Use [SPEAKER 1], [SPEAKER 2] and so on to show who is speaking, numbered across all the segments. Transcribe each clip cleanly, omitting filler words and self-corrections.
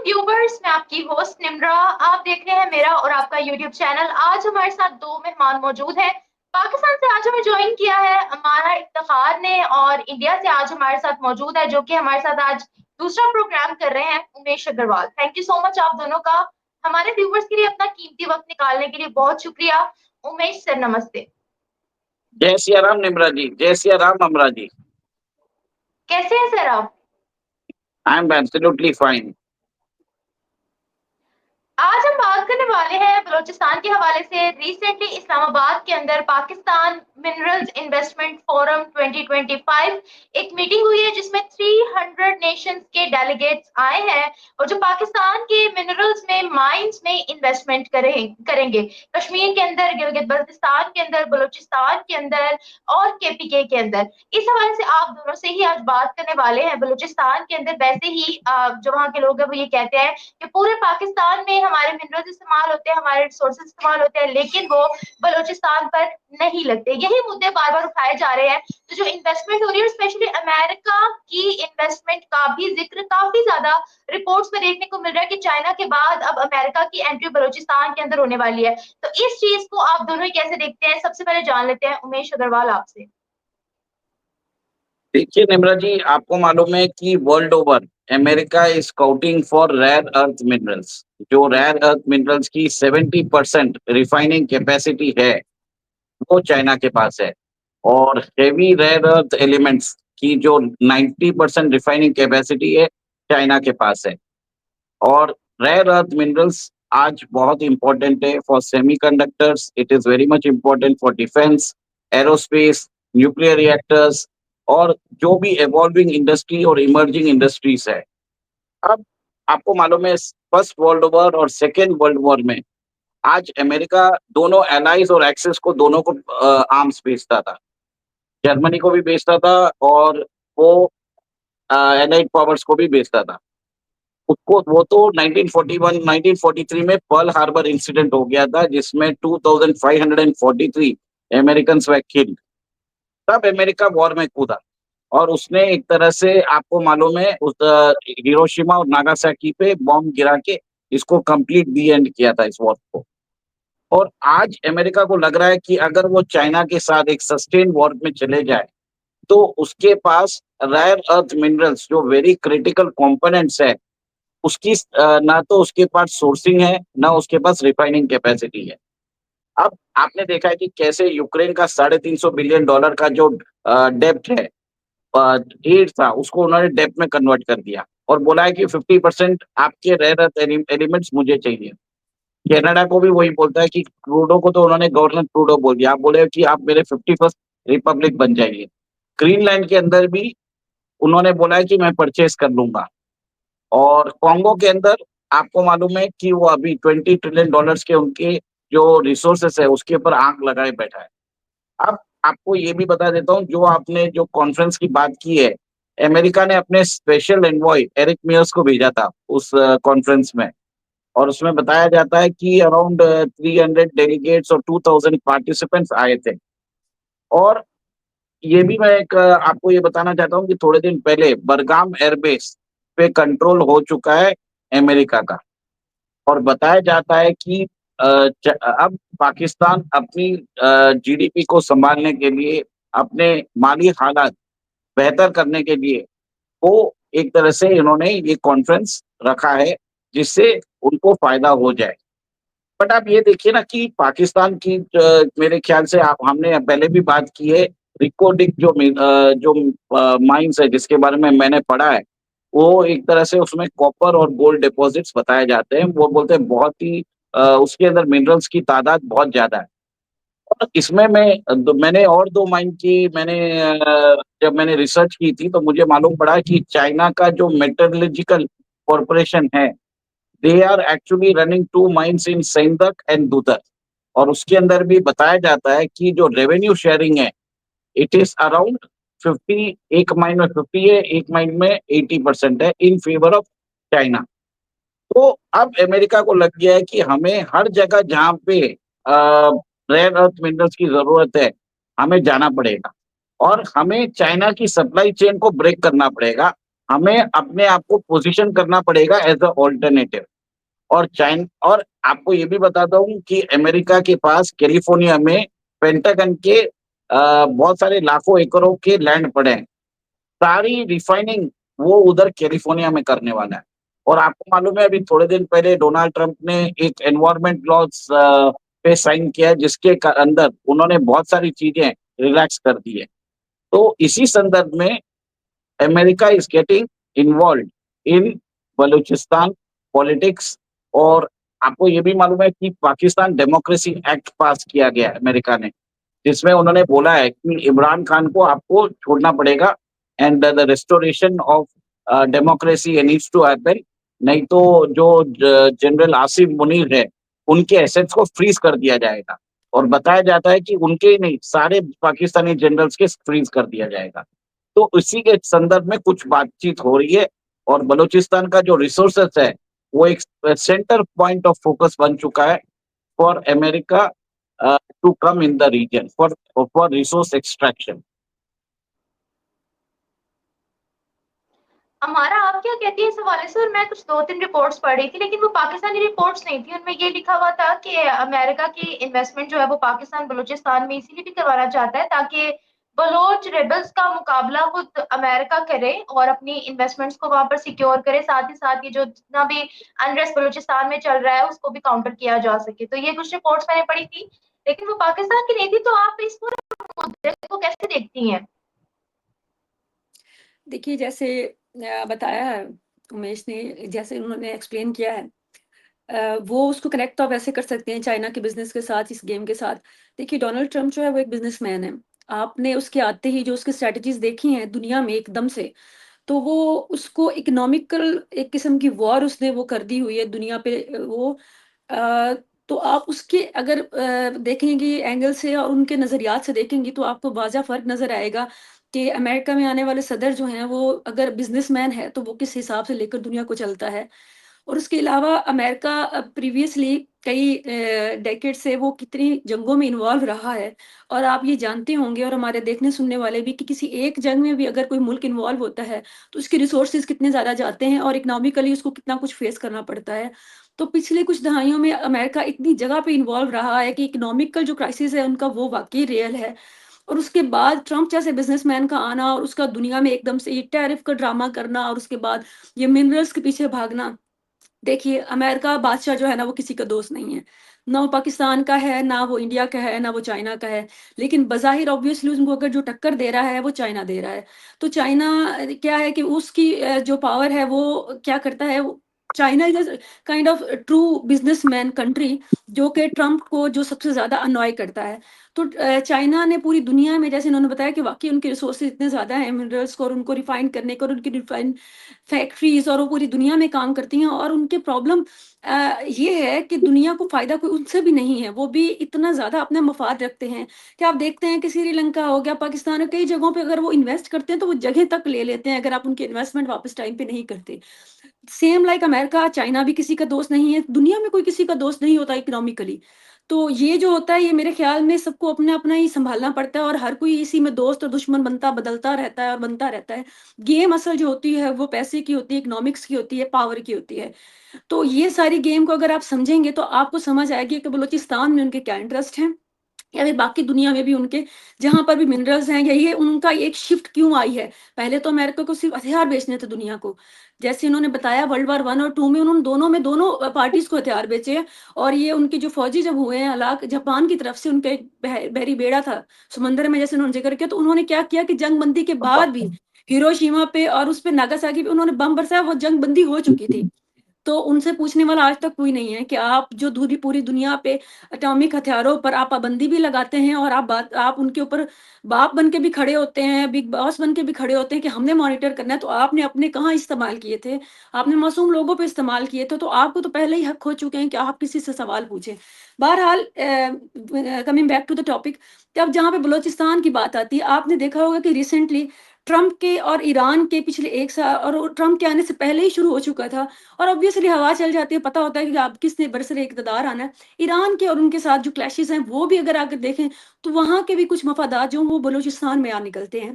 [SPEAKER 1] Viewers, मैं आपकी host Nimra. आप देख रहे हैं मेरा और आपका यूट्यूब चैनल। आज हमारे साथ दो मेहमान मौजूद हैं। पाकिस्तान से आज हमें ज्वाइन किया है हमारा इफ्तिखार ने, और इंडिया से आज हमारे साथ मौजूद है जो कि हमारे साथ आज दूसरा प्रोग्राम कर रहे हैं, Umesh Agarwal. Thank you so much आप दोनों का हमारे व्यूवर्स के लिए अपना कीमती वक्त निकालने के लिए बहुत शुक्रिया। उमेश सर, नमस्ते।
[SPEAKER 2] जय सिया राम निम्रा जी, जय सिया राम अमरा जी।
[SPEAKER 1] कैसे हैं सर आप?
[SPEAKER 2] I am absolutely fine.
[SPEAKER 1] आज हम बात करने वाले हैं बलूचिस्तान के हवाले से। रिसेंटली इस्लामाबाद के अंदर पाकिस्तान मिनरल्स इन्वेस्टमेंट फोरम 2025 एक मीटिंग हुई है जिसमें 300 नेशंस के डेलीगेट्स आए हैं और जो पाकिस्तान के मिनरल्स में, माइंस में इन्वेस्टमेंट करेंगे। कश्मीर के अंदर, गिलगित बल्तिस्तान के अंदर, बलूचिस्तान के अंदर और केपीके के अंदर। इस हवाले से आप दोनों से ही आज बात करने वाले हैं। बलूचिस्तान के अंदर वैसे ही जो वहाँ के लोग हैं वो ये कहते हैं कि पूरे पाकिस्तान में हमारे मिनरल्स इस्तेमाल होते हैं, हमारे रिसोर्सेज इस्तेमाल होते हैं, लेकिन वो बलूचिस्तान पर नहीं लगते। यही मुद्दे बार बार उठाए जा रहे हैं। तो जो इन्वेस्टमेंट हो रही है, स्पेशली अमेरिका की इन्वेस्टमेंट का भी जिक्र काफी ज्यादा रिपोर्ट्स में देखने को मिल रहा है कि चाइना के बाद अब अमेरिका की एंट्री बलूचिस्तान के अंदर होने वाली है। तो इस चीज को आप दोनों ही कैसे देखते हैं? सबसे पहले जान लेते हैं उमेश अग्रवाल आपसे।
[SPEAKER 2] देखिए निम्रा जी, आपको मालूम है कि world over America is scouting for rare earth minerals. जो रेयर अर्थ मिनरल्स की 70% रिफाइनिंग कैपेसिटी है वो चाइना के पास है। और हेवी रेयर अर्थ एलिमेंट्स की जो 90% रिफाइनिंग कैपेसिटी है चाइना के पास है। और रेयर अर्थ मिनरल्स आज बहुत इंपॉर्टेंट है for semiconductors. It is very much important for defence, aerospace, nuclear reactors और जो भी एवॉल्विंग इंडस्ट्री और इमर्जिंग इंडस्ट्रीज है। अब आपको मालूम है फर्स्ट वर्ल्ड वॉर और सेकेंड वर्ल्ड वॉर में आज अमेरिका दोनों एलाइज और एक्सेस को दोनों को आर्म्स बेचता था। जर्मनी को भी बेचता था और वो एलाइड पावर्स को भी बेचता था। उसको वो तो 1941 1943 में पर्ल हार्बर इंसिडेंट हो गया था जिसमें 2543 अमेरिकन वे किल्ड। तब अमेरिका वॉर में कूदा और उसने एक तरह से, आपको मालूम है, उस हिरोशिमा और नागासाकी पे बॉम्ब गिरा के इसको कंप्लीट दी एंड किया था इस वॉर को। और आज अमेरिका को लग रहा है कि अगर वो चाइना के साथ एक सस्टेन वॉर में चले जाए तो उसके पास रेयर अर्थ मिनरल्स जो वेरी क्रिटिकल कंपोनेंट्स है उसकी ना तो उसके पास सोर्सिंग है ना उसके पास रिफाइनिंग कैपेसिटी है। अब आपने देखा है कि कैसे यूक्रेन का $350 बिलियन का जो डेप्ट है, एड था, उसको उन्होंने डेप्ट में कन्वर्ट कर दिया और बोला है कि 50% आपके रेयर अर्थ एलिमेंट्स मुझे चाहिए। कनाडा को भी वही बोलता है कि क्रूडो को तो उन्होंने गवर्नर क्रूडो बोल दिया, आप बोले कि आप मेरे 51st रिपब्लिक बन जाइए। ग्रीनलैंड के अंदर भी उन्होंने बोला है कि मैं परचेज कर लूंगा। और कॉन्गो के अंदर आपको मालूम है कि वो अभी $20 ट्रिलियन के उनके जो रिसोर्सेस है उसके ऊपर आंख लगाए बैठा है। अब आपको ये भी बता देता हूँ, जो आपने जो कॉन्फ्रेंस की बात की है, अमेरिका ने अपने स्पेशल एनवॉय एरिक मियर्स को भेजा था उस कॉन्फ्रेंस में। और उसमें बताया जाता है कि अराउंड 300 डेलीगेट्स और 2000 पार्टिसिपेंट्स आए थे। और ये भी मैं एक आपको ये बताना चाहता हूँ कि थोड़े दिन पहले बरगाम एयरबेस पे कंट्रोल हो चुका है अमेरिका का। और बताया जाता है कि अब पाकिस्तान अपनी जीडीपी को संभालने के लिए, अपने माली हालात बेहतर करने के लिए वो एक तरह से इन्होंने ये कॉन्फ्रेंस रखा है जिससे उनको फायदा हो जाए। बट आप ये देखिए ना कि पाकिस्तान की मेरे ख्याल से आप, हमने पहले भी बात की है, रिकोडिक जो माइंस है जिसके बारे में मैंने पढ़ा है, वो एक तरह से उसमें कॉपर और गोल्ड डिपॉजिट्स बताए जाते हैं। वो बोलते हैं बहुत ही उसके अंदर मिनरल्स की तादाद बहुत ज्यादा है। और इसमें मैंने और दो माइन की जब मैंने रिसर्च की थी तो मुझे मालूम पड़ा कि चाइना का जो मेटलर्जिकल कॉरपोरेशन है, they are actually running 2 mines in Saindak and Duddar. और उसके अंदर भी बताया जाता है कि जो रेवेन्यू शेयरिंग है इट इज अराउंड 50, एक माइन में 50 है, एक माइन में 80% है इन फेवर ऑफ चाइना। तो अब अमेरिका को लग गया है कि हमें हर जगह जहाँ पे रेयर अर्थ मिनरल्स की जरूरत है हमें जाना पड़ेगा और हमें चाइना की सप्लाई चेन को ब्रेक करना पड़ेगा। हमें अपने आप को पोजीशन करना पड़ेगा एज अ ऑल्टरनेटिव। और चाइन और आपको ये भी बताता हूँ कि अमेरिका के पास कैलिफोर्निया में पेंटागन के बहुत सारे लाखों एकड़ों के लैंड पड़े हैं। सारी रिफाइनिंग वो उधर कैलिफोर्निया में करने वाला है। और आपको मालूम है, अभी थोड़े दिन पहले डोनाल्ड ट्रंप ने एक एनवायरमेंट लॉज पे साइन किया है, जिसके अंदर उन्होंने बहुत सारी चीजें रिलैक्स कर दी है। तो इसी संदर्भ में America is getting involve in Balochistan politics. और आपको ये भी मालूम है कि पाकिस्तान डेमोक्रेसी एक्ट पास किया गया है अमेरिका ने, जिसमें उन्होंने बोला है कि इमरान खान को आपको छोड़ना पड़ेगा and the restoration of democracy needs to happen. नहीं तो जो जनरल आसिफ मुनीर है, उनके एसेट्स को फ्रीज कर दिया जाएगा। और बताया जाता है कि उनके ही नहीं, सारे पाकिस्तानी जनरल्स के फ्रीज कर दिया जाएगा। तो इसी के संदर्भ में कुछ बातचीत हो रही है। और बलूचिस्तान का जो रिसोर्सेस है, वो एक सेंटर पॉइंट ऑफ फोकस बन चुका है for America to come in the region for resource extraction.
[SPEAKER 1] हमारा आप क्या कहती है इस हवाले से? और मैं कुछ 2-3 रिपोर्ट्स पढ़ रही थी, लेकिन वो पाकिस्तानी रिपोर्ट्स नहीं थी। उनमें ये लिखा हुआ था कि अमेरिका की इन्वेस्टमेंट जो है वो पाकिस्तान बलूचिस्तान में इसीलिए भी करवाना चाहता है ताकि बलोच रेबल्स का मुकाबला खुद अमेरिका करे और अपनी इन्वेस्टमेंट्स को वहां पर सिक्योर करे। साथ ही साथ ये जो जितना भी अनरेस्ट बलूचिस्तान में चल रहा है उसको भी काउंटर किया जा सके। तो ये कुछ रिपोर्ट्स मैंने पढ़ी थी, लेकिन वो पाकिस्तान की नहीं थी। तो आप इस पूरे मुद्दे को कैसे देखती हैं?
[SPEAKER 3] देखिए, जैसे बताया है उमेश ने, जैसे उन्होंने एक्सप्लेन किया है, वो उसको कनेक्ट तो आप ऐसे कर सकते हैं चाइना के बिज़नेस के साथ, इस गेम के साथ। देखिए, डोनाल्ड ट्रम्प जो है वो एक बिज़नेसमैन है। आपने उसके आते ही जो उसकी स्ट्रैटेजीज़ देखी हैं दुनिया में एकदम से, तो वो उसको इकोनॉमिकल एक किस्म की वॉर उसने वो कर दी हुई है दुनिया पे। वो अ, तो आप उसके अगर देखेंगी एंगल से और उनके नज़रियात से देखेंगी तो आपको वाज़ा फ़र्क नज़र आएगा कि अमेरिका में आने वाले सदर जो हैं वो अगर बिज़नेसमैन है तो वो किस हिसाब से लेकर दुनिया को चलता है। और उसके अलावा अमेरिका प्रीवियसली कई डेकेड से वो कितनी जंगों में इन्वॉल्व रहा है। और आप ये जानते होंगे और हमारे देखने सुनने वाले भी कि किसी एक जंग में भी अगर कोई मुल्क इन्वॉल्व होता है तो उसके रिसोर्सेज कितने ज़्यादा जाते हैं और इकोनॉमिकली उसको कितना कुछ फेस करना पड़ता है। तो पिछले कुछ दहाइयों में अमेरिका इतनी जगह पे इन्वॉल्व रहा है कि इकोनॉमिकल जो क्राइसिस है उनका वो वाकई रियल है। और उसके बाद ट्रम्प जैसे बिजनेसमैन का आना और उसका दुनिया में एकदम से ये टैरिफ का ड्रामा करना और उसके बाद ये मिनरल्स के पीछे भागना। देखिए, अमेरिका बादशाह जो है ना वो किसी का दोस्त नहीं है। ना वो पाकिस्तान का है, ना वो इंडिया का है, ना वो चाइना का है। लेकिन बज़ाहिर ऑब्वियसली उनको अगर जो टक्कर दे रहा है वो चाइना दे रहा है। तो चाइना क्या है कि उसकी जो पावर है वो क्या करता है, वो China is a kind of true businessman country जो कि ट्रम्प को जो सबसे ज़्यादा अनॉय करता है। तो चाइना ने पूरी दुनिया में, जैसे इन्होंने बताया कि वाक़ई उनके रिसोर्सेज़ इतने ज़्यादा हैं मिनरल्स को और उनको रिफ़ाइन करने को और उनकी रिफ़ाइन फैक्ट्रीज़ और वो पूरी दुनिया में काम करती हैं। और उनके प्रॉब्लम ये है कि दुनिया को फ़ायदा कोई उनसे भी नहीं है। वो भी इतना ज़्यादा अपने मफ़ाद रखते हैं कि आप देखते हैं कि श्रीलंका हो गया, पाकिस्तान, और कई जगहों पे अगर वो इन्वेस्ट करते हैं तो वो जगह तक ले लेते हैं अगर आप उनकी इन्वेस्टमेंट वापस टाइम पे नहीं करते। सेम लाइक अमेरिका, चाइना भी किसी का दोस्त नहीं है। दुनिया में कोई किसी का दोस्त नहीं होता इकोनॉमिकली। तो ये जो होता है ये मेरे ख़्याल में सबको अपना-अपना ही सँभालना पड़ता है और हर कोई इसी में दोस्त और दुश्मन बनता बदलता रहता है और बनता रहता है। गेम असल जो होती है वो पैसे की होती है, इकोनॉमिक्स की होती है, पावर की होती है। तो ये सारी गेम को अगर आप समझेंगे तो आपको समझ आएगी कि बलूचिस्तान में उनके क्या इंटरेस्ट हैं या फिर बाकी दुनिया में भी उनके जहाँ पर भी मिनरल्स हैं, या ये उनका एक शिफ्ट क्यों आई है। पहले तो अमेरिका को सिर्फ़ हथियार बेचने थे दुनिया को। जैसे इन्होंने बताया वर्ल्ड वार 1 और 2 में उन्होंने दोनों में दोनों पार्टीज़ को हथियार बेचे हैं। और ये उनके जो फ़ौजी जब हुए हैं हलाक, जापान की तरफ से उनका एक बहरी बेड़ा था समुद्र में, जैसे उन्होंने ज़िक्र किया, तो उन्होंने क्या किया कि जंग बंदी के बाद भी हिरोशिमा पे और उस पे नागासाकी पे उन्होंने बम बरसाया, वो जंग बंदी हो चुकी थी। तो उनसे पूछने वाला आज तक कोई नहीं है कि आप जो दूरी पूरी दुनिया पे एटॉमिक हथियारों पर आप पाबंदी भी लगाते हैं और आप उनके ऊपर बाप बन के भी खड़े होते हैं, बिग बॉस बन के भी खड़े होते हैं कि हमने मॉनिटर करना है, तो आपने अपने कहाँ इस्तेमाल किए थे? आपने मासूम लोगों पे इस्तेमाल किए थे, तो आपको तो पहले ही हक हो चुके हैं कि आप किसी से सवाल पूछें। बहरहाल coming back to the topic, अब जहाँ पे बलूचिस्तान की बात आती है, आपने देखा होगा कि रिसेंटली ट्रम्प के और ईरान के पिछले 1 साल और वो ट्रम्प के आने से पहले ही शुरू हो चुका था। और ऑब्वियसली हवा चल जाती है, पता होता है कि अब किसने बरसरे इक़्तिदार आना है। ईरान के और उनके साथ जो क्लैशेज़ हैं, वो भी अगर आकर देखें, तो वहाँ के भी कुछ मफ़ादात जो हैं, वो बलूचिस्तान में आ निकलते हैं।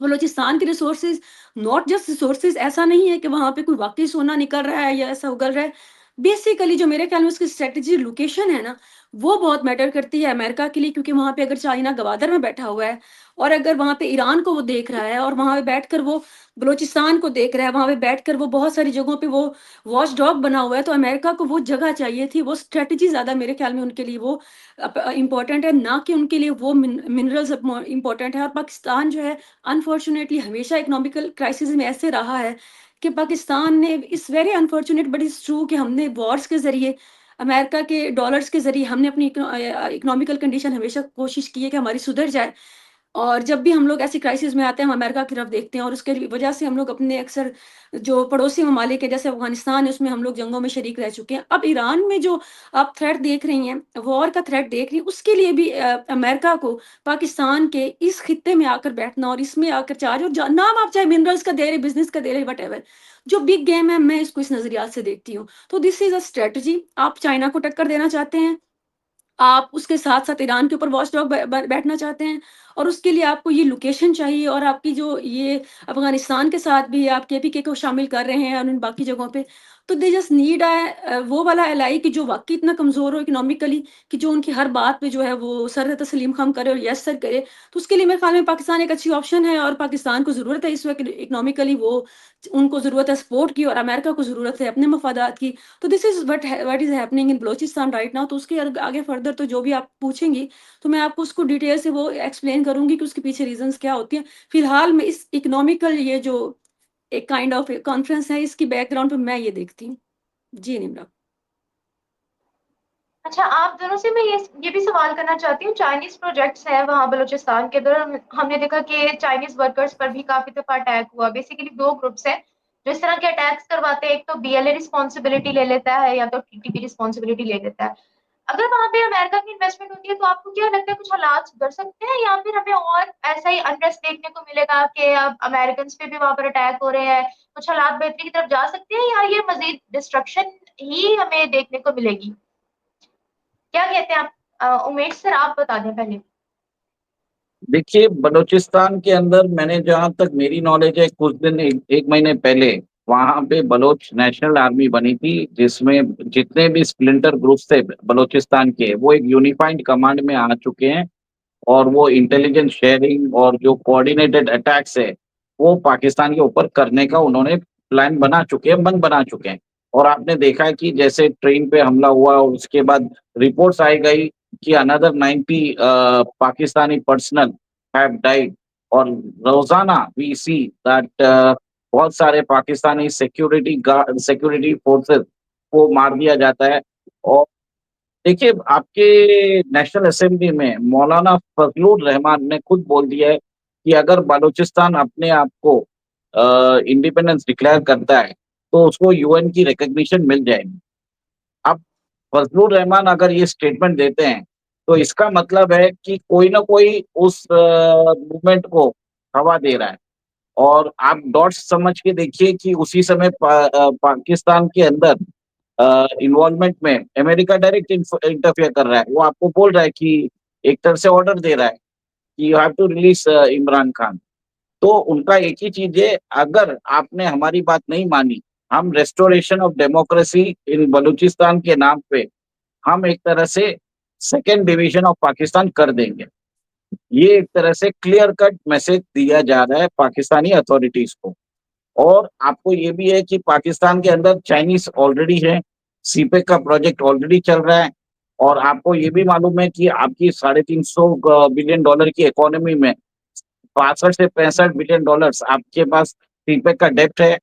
[SPEAKER 3] बलूचिस्तान के रिसोर्सेज, नॉट जस्ट रिसोर्सेज, ऐसा नहीं है कि वहाँ पे कोई वाकई सोना निकल रहा है या ऐसा उगल रहा है। बेसिकली जो मेरे ख्याल में उसकी स्ट्रेटेजी लोकेशन है ना, वो बहुत मैटर करती है अमेरिका के लिए, क्योंकि वहाँ पे अगर चाइना गवादर में बैठा हुआ है और अगर वहाँ पे ईरान को वो देख रहा है और वहाँ पे बैठकर वो बलूचिस्तान को देख रहा है, वहाँ पे बैठकर वो बहुत सारी जगहों पे वो वॉच डॉग बना हुआ है, तो अमेरिका को वो जगह चाहिए थी, वो स्ट्रेटेजी ज़्यादा मेरे ख्याल में उनके लिए वो इम्पोर्टेंट है, ना कि उनके लिए वो मिनरल्स इम्पोर्टेंट है। और पाकिस्तान जो है अनफॉर्चुनेटली हमेशा इकोनॉमिकल क्राइसिस में ऐसे रहा है कि पाकिस्तान ने इस very unfortunate but it's true कि हमने वॉर्स के ज़रिए, अमेरिका के डॉलर्स के ज़रिए हमने अपनी इकोनॉमिकल कंडीशन हमेशा कोशिश की है कि हमारी सुधर जाए। और जब भी हम लोग ऐसी क्राइसिस में आते हैं, हम अमेरिका की तरफ देखते हैं और उसके वजह से हम लोग अपने अक्सर जो पड़ोसी ममालिक है, जैसे अफ़गानिस्तान है, उसमें हम लोग जंगों में शरीक रह चुके हैं। अब ईरान में जो आप थ्रेट देख रही हैं, वॉर का थ्रेट देख रही हैं, उसके लिए भी अमेरिका को पाकिस्तान के इस खित्ते में आकर बैठना और इसमें आकर चार्ज, और नाम आप चाहे मिनरल्स का दे रहे, बिज़नेस का दे रहे, व्हाटएवर, जो बिग गेम है, मैं इसको इस नज़रिया से देखती हूँ। तो दिस इज़ अ स्ट्रेटजी। आप चाइना को टक्कर देना चाहते हैं, आप उसके साथ-साथ ईरान के ऊपर वॉचडॉग बैठना चाहते हैं और उसके लिए आपको ये लोकेशन चाहिए, और आपकी जो ये अफ़गानिस्तान के साथ भी आप केपीके को शामिल कर रहे हैं और उन बाकी जगहों पे, तो दे जस्ट नीड वो वाला एलाई कि जो वाक़ई इतना कमज़ोर हो इकोनॉमिकली, कि जो उनकी हर बात पे जो है वो सर तस्लीम ख़म करे और यस सर करे। तो उसके लिए मेरे ख़्याल में पाकिस्तान एक अच्छी ऑप्शन है, और पाकिस्तान को ज़रूरत है इस वक़्त इकोनॉमिकली, वो उनको ज़रूरत है सपोर्ट की, और अमेरिका को ज़रूरत है अपने मफ़ादात की। तो this is what is happening in Balochistan right now. तो उसके आगे फर्दर तो जो भी आप पूछेंगी, तो मैं आपको उसको डिटेल से वो एक्सप्लेन करूँगी कि उसके पीछे रीज़न्स क्या होती हैं। फिलहाल मैं इस इकोनॉमिकल ये जो एक काइंड ऑफ कॉन्फ्रेंस है, इसकी बैकग्राउंड पे मैं ये देखती हूँ। जी, निम्रा।
[SPEAKER 1] अच्छा, आप दोनों से मैं ये भी सवाल करना चाहती हूँ, चाइनीज़ प्रोजेक्ट्स हैं वहाँ बलूचिस्तान के अंदर, हमने देखा कि चाइनीज़ वर्कर्स पर भी काफ़ी दफ़ा अटैक हुआ। बेसिकली 2 ग्रुप्स हैं, जो इस तरह के अटैक्स करवाते हैं, एक तो बीएलए रिस्पॉन्सिबिलिटी ले लेता है या तो टीटीपी रिस्पॉन्सिबिलिटी ले लेता है। अगर वहाँ पे अमेरिका की इन्वेस्टमेंट होती है, तो आपको क्या लगता है कुछ हालात सुधर सकते हैं या फिर हमें और ऐसा ही अनरेस्ट देखने को मिलेगा कि अब अमेरिकन्स पे भी वहाँ पर अटैक हो रहे हैं, कुछ हालात बेहतरी की तरफ जा सकते हैं या ये मज़ीद डिस्ट्रक्शन ही हमें देखने को मिलेगी? क्या कहते हैं आप? उमेश सर, आप बता दें पहले।
[SPEAKER 2] देखिए, बलूचिस्तान के अंदर मैंने जहाँ तक मेरी नॉलेज है, कुछ दिन 1 महीने पहले वहाँ पे बलोच नेशनल आर्मी बनी थी, जिसमें जितने भी स्प्लिंटर ग्रुप्स थे बलूचिस्तान के, वो एक यूनिफाइड कमांड में आ चुके हैं और वो इंटेलिजेंस शेयरिंग और जो कोऑर्डिनेटेड अटैक्स है, वो पाकिस्तान के ऊपर करने का उन्होंने प्लान बना चुके हैं, मन बना चुके हैं। और आपने देखा है कि जैसे ट्रेन पे हमला हुआ और उसके बाद रिपोर्ट्स आई गई कि another 90 Pakistani personal have died, और रोज़ाना वी सी दैट बहुत सारे पाकिस्तानी सिक्योरिटी फोर्सेस को मार दिया जाता है। और देखिए, आपके नेशनल असेंबली में मौलाना फजलुर रहमान ने खुद बोल दिया है कि अगर बलूचिस्तान अपने आप को इंडिपेंडेंस डिक्लेयर करता है, तो उसको यूएन की रिकॉग्निशन मिल जाएगी। अब फजलुर रहमान अगर ये स्टेटमेंट देते हैं, तो इसका मतलब है कि कोई ना कोई उस मूवमेंट को हवा दे रहा है। और आप डॉट्स समझ के देखिए कि उसी समय पाकिस्तान के अंदर इन्वॉल्वमेंट में अमेरिका डायरेक्ट इंटरफेयर कर रहा है। वो आपको बोल रहा है कि एक तरह से ऑर्डर दे रहा है कि you have to release Imran Khan. तो उनका एक ही चीज है, अगर आपने हमारी बात नहीं मानी, हम restoration of democracy in Balochistan के नाम पे हम एक तरह से सेकेंड डिवीजन ऑफ पाकिस्तान कर देंगे। ये एक तरह से क्लियर कट मैसेज दिया जा रहा है पाकिस्तानी अथॉरिटीज को। और आपको ये भी है कि पाकिस्तान के अंदर चाइनीज ऑलरेडी है, सीपेक का प्रोजेक्ट ऑलरेडी चल रहा है। और आपको ये भी मालूम है कि आपकी 350 बिलियन डॉलर की इकोनॉमी में 65 से 65 बिलियन डॉलर्स आपके पास सीपेक का डेप्ट है।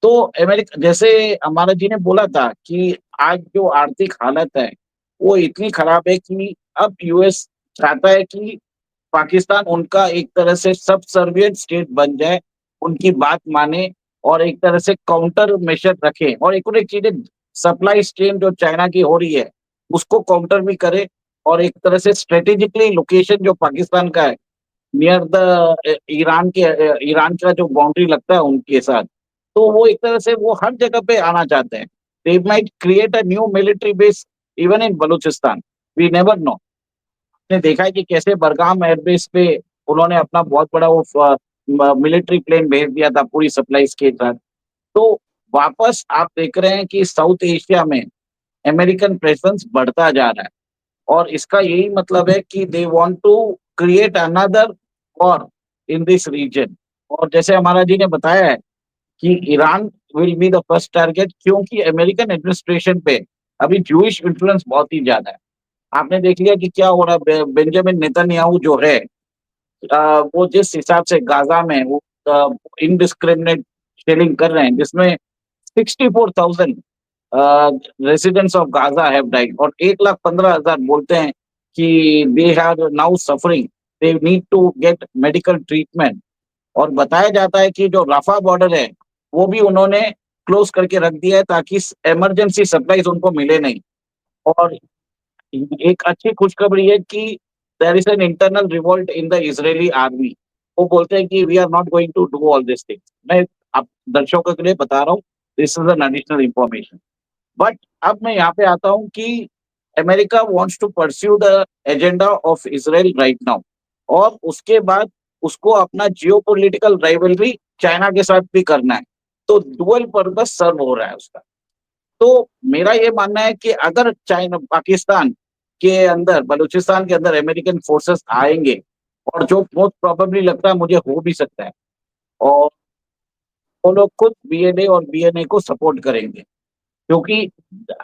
[SPEAKER 2] तो अमेरिका, जैसे हमारा जी ने बोला था कि आज जो आर्थिक हालत है वो इतनी खराब है कि अब यूएस चाहता है कि पाकिस्तान उनका एक तरह से सबसर्विएंट स्टेट बन जाए, उनकी बात माने और एक तरह से काउंटर मेजर रखे। और एक और एक चीज़ है, सप्लाई चेन जो चाइना की हो रही है, उसको काउंटर भी करे। और एक तरह से स्ट्रेटेजिकली लोकेशन जो पाकिस्तान का है, नियर द ईरान का जो बाउंड्री लगता है उनके साथ, तो वो एक तरह से वो हर जगह पे आना चाहते हैं। They might create a new military base even in Balochistan, we never know. ने देखा है कि कैसे बरगाम एयरबेस पे उन्होंने अपना बहुत बड़ा वो मिलिट्री प्लेन भेज दिया था पूरी सप्लाईज के साथ। तो वापस आप देख रहे हैं कि साउथ एशिया में अमेरिकन प्रेजेंस बढ़ता जा रहा है और इसका यही मतलब है कि they want to create another war in this region. और जैसे हमारा जी ने बताया है कि Iran will be the first target, क्योंकि अमेरिकन एडमिनिस्ट्रेशन पे अभी जूइश इन्फ्लुएंस बहुत ही ज्यादा है। आपने देख लिया कि क्या हो रहा है, बेंजामिन नेतन्याहू जो है वो जिस हिसाब से गाजा में वो इनडिस्क्रिमिनेट शेलिंग कर रहे हैं, जिसमें 64,000 residents of Gaza have died और 1,15,000 बोलते हैं कि they are now suffering, they need to get medical treatment. और बताया जाता है कि जो राफा बॉर्डर है वो भी उन्होंने क्लोज करके रख दिया है ताकि इमरजेंसी सप्लाईज उनको मिले नहीं। और एक अच्छी खुशखबरी है कि there is an internal revolt in the Israeli army. वो बोलते हैं कि we are not going to do all this things. मैं आप दर्शकों के लिए बता रहा हूँ, this is an additional information. But अब मैं यहाँ पे आता हूँ कि America wants to pursue the agenda of Israel right now, और उसके बाद उसको अपना जियोपॉलिटिकल राइवलरी चाइना के साथ भी करना है। तो डुअल पर्पस सर्व हो रहा है उसका। तो मेरा ये मानना है कि अगर चाइना पाकिस्तान के अंदर, बलूचिस्तान के अंदर अमेरिकन फोर्सेस आएंगे, और जो मोस्ट प्रोबेबली लगता है मुझे हो भी सकता है, और वो लोग खुद बीएलए और बीएनए को सपोर्ट करेंगे, क्योंकि